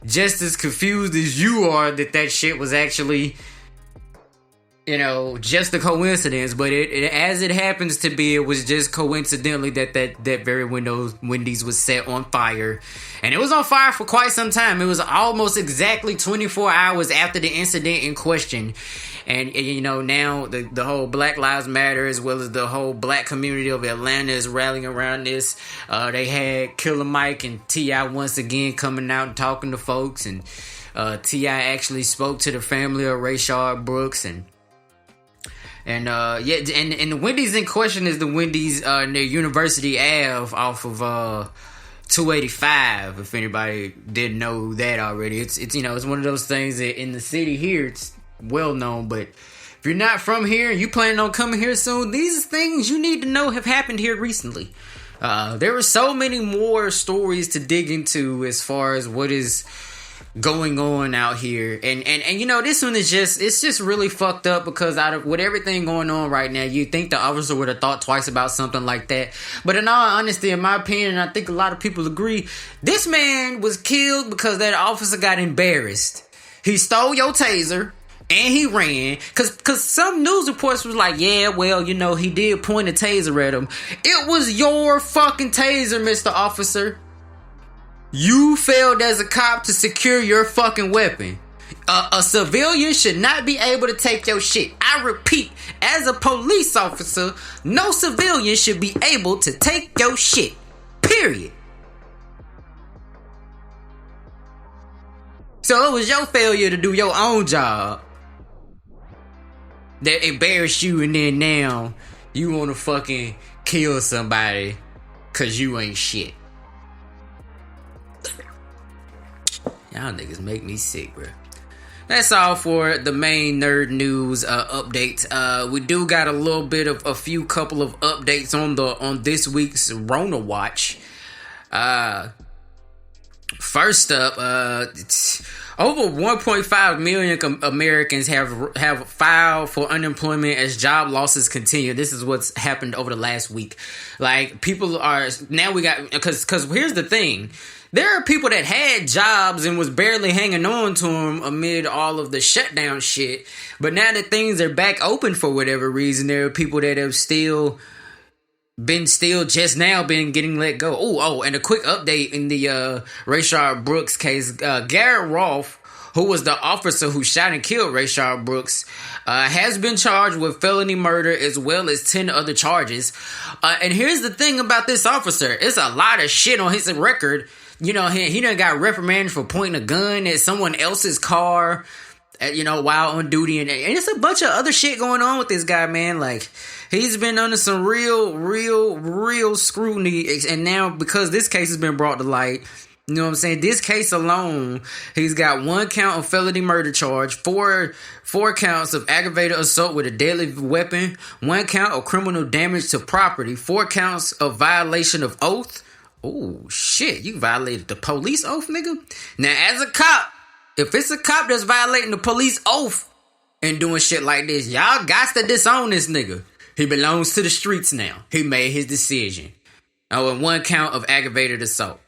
just as confused as you are that shit was actually, you know, just a coincidence. But it as it happens to be, it was just coincidentally that very Wendy's was set on fire. And it was on fire for quite some time. It was almost exactly 24 hours after the incident in question. And you know, now the whole Black Lives Matter, as well as the whole black community of Atlanta, is rallying around this. They had Killer Mike and T.I. once again coming out and talking to folks. And T.I. actually spoke to the family of Rayshard Brooks. And the Wendy's in question is the Wendy's near University Ave off of 285. If anybody didn't know that already, it's you know, it's one of those things that in the city here it's well known. But if you're not from here and you planning on coming here soon, these things you need to know have happened here recently. There are so many more stories to dig into as far as what is going on out here, and you know, this one is just really fucked up, because with everything going on right now, you think the officer would have thought twice about something like that. But in all honesty, in my opinion, and I think a lot of people agree, this man was killed because that officer got embarrassed. He stole your taser and he ran, cause some news reports was like, yeah, well, you know, he did point a taser at him. It was your fucking taser, Mr. Officer. You failed as a cop to secure your fucking weapon. A civilian should not be able to take your shit. I repeat, as a police officer, no civilian should be able to take your shit. Period. So it was your failure to do your own job that embarrassed you, and then now you want to fucking kill somebody because you ain't shit. Y'all niggas make me sick, bro. That's all for the main nerd news updates. We do got a little bit of a couple of updates on this week's Rona Watch. First up, over 1.5 million Americans have filed for unemployment as job losses continue. This is what's happened over the last week. Like, people are now, we got, because here's the thing. There are people that had jobs and was barely hanging on to them amid all of the shutdown shit. But now that things are back open for whatever reason, there are people that have still just now been getting let go. Oh, and a quick update in the Rayshard Brooks case. Garrett Roth, who was the officer who shot and killed Rayshard Brooks, has been charged with felony murder as well as 10 other charges. And here's the thing about this officer. It's a lot of shit on his record. You know, he done got reprimanded for pointing a gun at someone else's car, you know, while on duty. And it's a bunch of other shit going on with this guy, man. Like, he's been under some real scrutiny. And now, because this case has been brought to light, you know what I'm saying? This case alone, he's got 1 count of felony murder charge, four counts of aggravated assault with a deadly weapon, 1 count of criminal damage to property, 4 counts of violation of oath. Oh, shit, you violated the police oath, nigga? Now, as a cop, if it's a cop that's violating the police oath and doing shit like this, y'all got to disown this nigga. He belongs to the streets now. He made his decision. Oh, and 1 count of aggravated assault.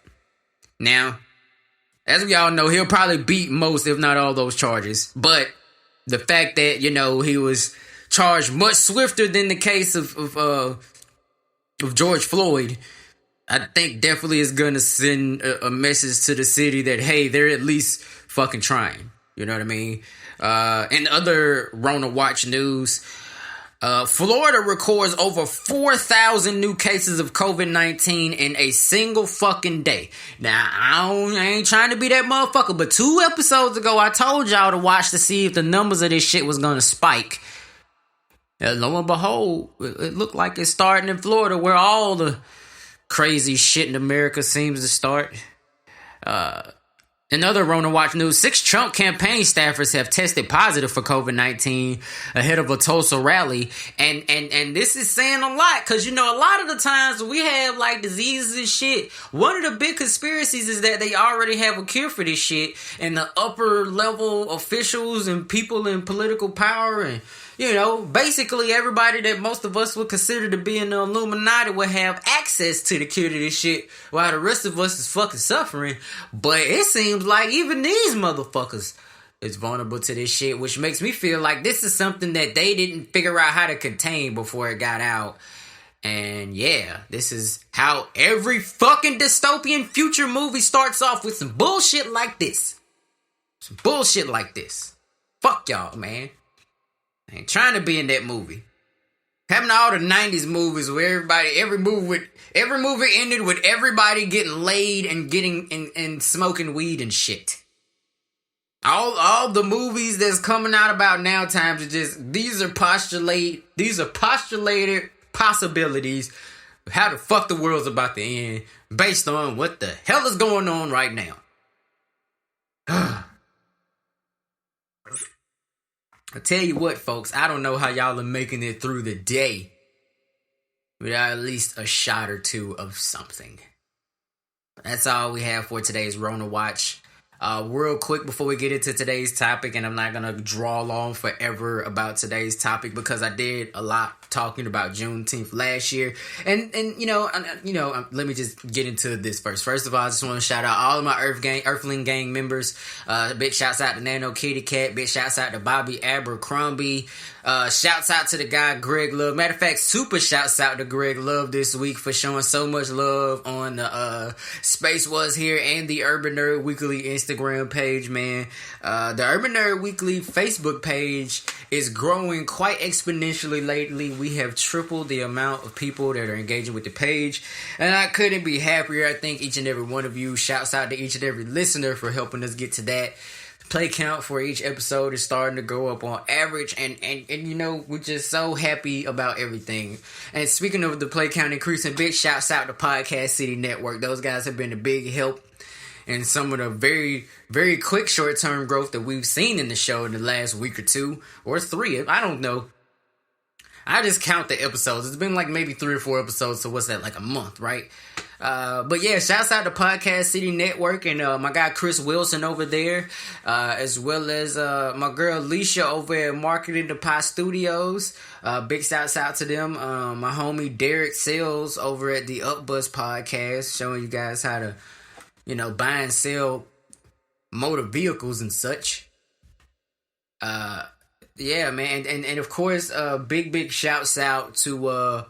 Now, as we all know, he'll probably beat most, if not all, those charges. But the fact that, you know, he was charged much swifter than the case of George Floyd, I think definitely is going to send a message to the city that, hey, they're at least fucking trying. You know what I mean? In other Rona Watch news, Florida records over 4,000 new cases of COVID-19 in a single fucking day. Now, I ain't trying to be that motherfucker, but 2 episodes ago, I told y'all to watch to see if the numbers of this shit was going to spike. And lo and behold, it looked like it's starting in Florida, where all the crazy shit in America seems to start. In other Rona Watch news, 6 Trump campaign staffers have tested positive for COVID-19 ahead of a Tulsa rally. And this is saying a lot, because, you know, a lot of the times we have, like, diseases and shit. One of the big conspiracies is that they already have a cure for this shit, and the upper level officials and people in political power and, you know, basically everybody that most of us would consider to be in the Illuminati would have access to the cure to this shit, while the rest of us is fucking suffering. But it seems like even these motherfuckers is vulnerable to this shit, which makes me feel like this is something that they didn't figure out how to contain before it got out. And yeah, this is how every fucking dystopian future movie starts off, with some bullshit like this. Some bullshit like this. Fuck y'all, man. I ain't trying to be in that movie. Having all the 90s movies where every movie ended with everybody getting laid and getting and smoking weed and shit. All the movies that's coming out about now times are just, these are postulated possibilities of how the fuck the world's about to end based on what the hell is going on right now. I tell you what, folks, I don't know how y'all are making it through the day without at least a shot or 2 of something. That's all we have for today's Rona Watch. Real quick before we get into today's topic, and I'm not going to draw long forever about today's topic because I did a lot talking about Juneteenth last year. And let me just get into this first. First of all, I just want to shout out all of my Earthling Gang members. Big shouts out to Nano Kitty Cat. Big shouts out to Bobby Abercrombie. Shouts out to the guy Greg Love. Matter of fact, super shouts out to Greg Love this week for showing so much love on the Space Was Here and the Urban Nerd Weekly Instagram page, man. The Urban Nerd Weekly Facebook page is growing quite exponentially lately. We have tripled the amount of people that are engaging with the page, and I couldn't be happier. I thank each and every one of you. Shouts out to each and every listener for helping us get to that. Play count for each episode is starting to go up on average, and you know, we're just so happy about everything. And speaking of the play count increasing, big shouts out to Podcast City Network. Those guys have been a big help in some of the very, very quick short-term growth that we've seen in the show in the last week or 2 or 3. I don't know. I just count the episodes. It's been like maybe 3 or 4 episodes, so what's that, like a month, right? But yeah, shouts out to Podcast City Network and my guy Chris Wilson over there, as well as my girl Alicia over at Marketing the Pie Studios. Big shouts out to them. My homie Derek Sales over at the Upbuzz Podcast, showing you guys how to, you know, buy and sell motor vehicles and such. Yeah, man, and of course, big shouts out to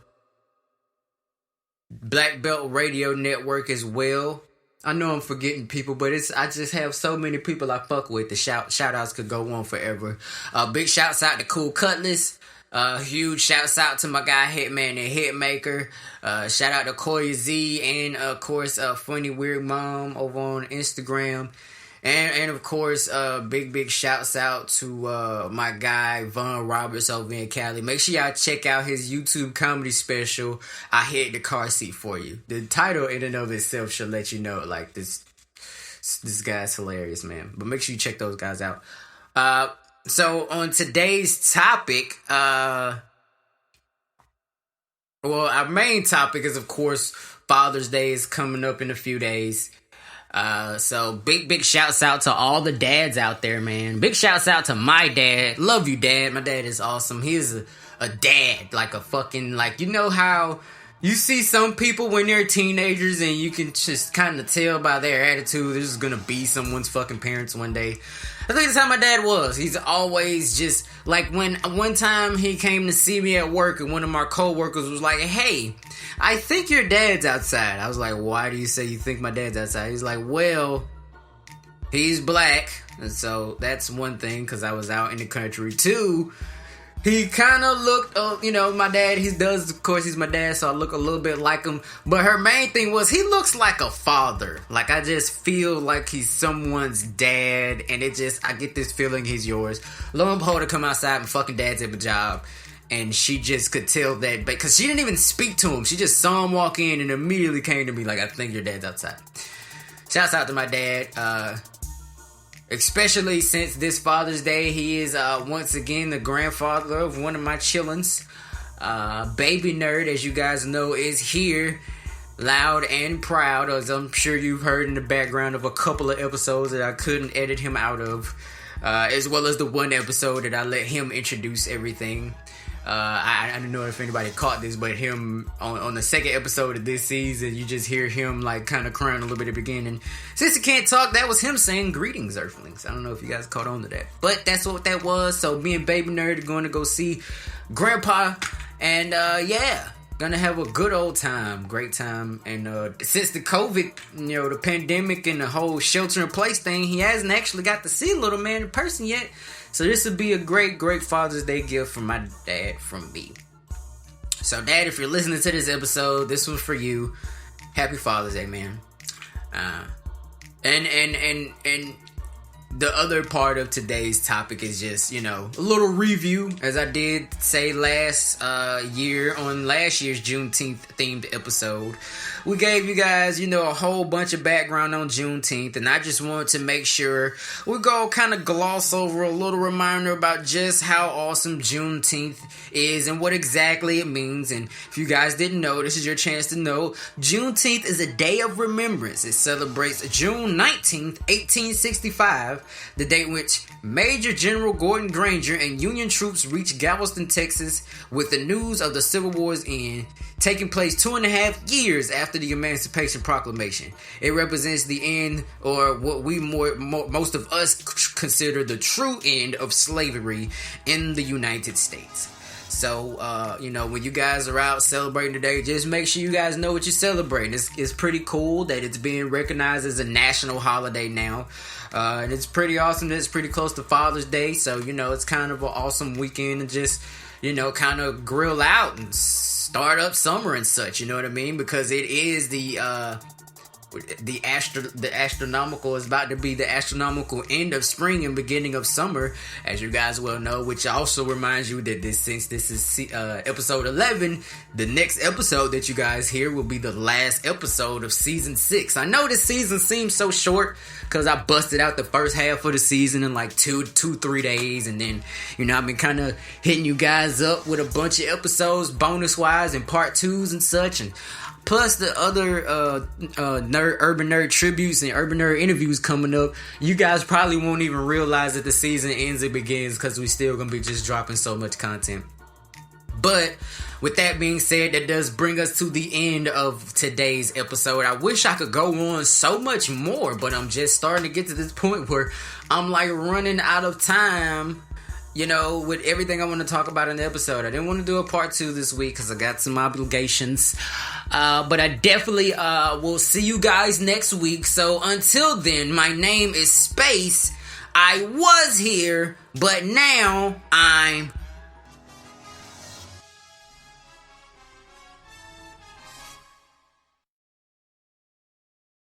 Black Belt Radio Network as well. I know I'm forgetting people, but I just have so many people I fuck with. The shout outs could go on forever. Big shouts out to Cool Cutlass. Huge shouts out to my guy Hitman and Hitmaker. Shout out to Koya Z and of course Funny Weird Mom over on Instagram. And of course, big shouts out to my guy Von Roberts over in Cali. Make sure y'all check out his YouTube comedy special, I Hid the Car Seat For You. The title in and of itself should let you know, like, this guy's hilarious, man. But make sure you check those guys out. So on today's topic, our main topic is, of course, Father's Day is coming up in a few days. So big shouts out to all the dads out there, man. Big shouts out to my dad. Love you, Dad. My dad is awesome. He is a dad, like a fucking, like, you know how you see some people when they're teenagers and you can just kind of tell by their attitude this is gonna be someone's fucking parents one day. I think that's how my dad was. He's always just like, when one time he came to see me at work and one of my coworkers was like, "Hey, I think your dad's outside." I was like, "Why do you say you think my dad's outside?" He's like, "Well, he's black." And so that's one thing, because I was out in the country. Two, he kind of looked, my dad, of course, he's my dad, so I look a little bit like him. But her main thing was, he looks like a father. Like, I just feel like he's someone's dad, and I get this feeling he's yours. Lo and behold, I come outside and fucking dad's at the job. And she just could tell that, because she didn't even speak to him. She just saw him walk in and immediately came to me like, "I think your dad's outside." Shouts out to my dad. Especially since this Father's Day, he is once again the grandfather of one of my chillins. Baby Nerd, as you guys know, is here, loud and proud, as I'm sure you've heard in the background of a couple of episodes that I couldn't edit him out of, as well as the one episode that I let him introduce everything. I don't know if anybody caught this, but him on the second episode of this season, you just hear him like kind of crying a little bit at the beginning. Since he can't talk, that was him saying "Greetings, Earthlings." I don't know if you guys caught on to that, but that's what that was. So me and Baby Nerd are going to go see Grandpa, and gonna have a good old time, great time. And since the COVID, the pandemic and the whole shelter in place thing, he hasn't actually got to see little man in person yet. So this would be a great Father's Day gift from my dad from me. So Dad, if you're listening to this episode, this one's for you. Happy Father's Day, man. And the other part of today's topic is just, a little review, as I did say last year on last year's Juneteenth themed episode. We gave you guys, a whole bunch of background on Juneteenth, and I just wanted to make sure we go kind of gloss over a little reminder about just how awesome Juneteenth is and what exactly it means. And if you guys didn't know, this is your chance to know. Juneteenth is a day of remembrance. It celebrates June 19th, 1865, the date which Major General Gordon Granger and Union troops reached Galveston, Texas, with the news of the Civil War's end, taking place 2.5 years after the Emancipation Proclamation. It represents the end, or what we most of us consider the true end of slavery in the United States. So, when you guys are out celebrating today, just make sure you guys know what you're celebrating. It's pretty cool that it's being recognized as a national holiday now. And it's pretty awesome that it's pretty close to Father's Day. So, it's kind of an awesome weekend to just, kind of grill out and start up summer and such. You know what I mean? Because it is the astronomical is about to be the astronomical end of spring and beginning of summer, as you guys well know, which also reminds you that since this is episode 11, the next episode that you guys hear will be the last episode of season 6. I know this season seems so short because I busted out the first half of the season in like 3 days, and then I've been kind of hitting you guys up with a bunch of episodes bonus wise and part 2s and such, and plus the other urban nerd tributes and urban nerd interviews coming up. You guys probably won't even realize that the season ends and begins, because we still gonna be just dropping so much content. But with that being said, that does bring us to the end of today's episode. I wish I could go on so much more, but I'm just starting to get to this point where I'm like running out of time, with everything I want to talk about in the episode. I didn't want to do a part 2 this week because I got some obligations. But I definitely will see you guys next week. So until then, my name is Space. I was here, but now I'm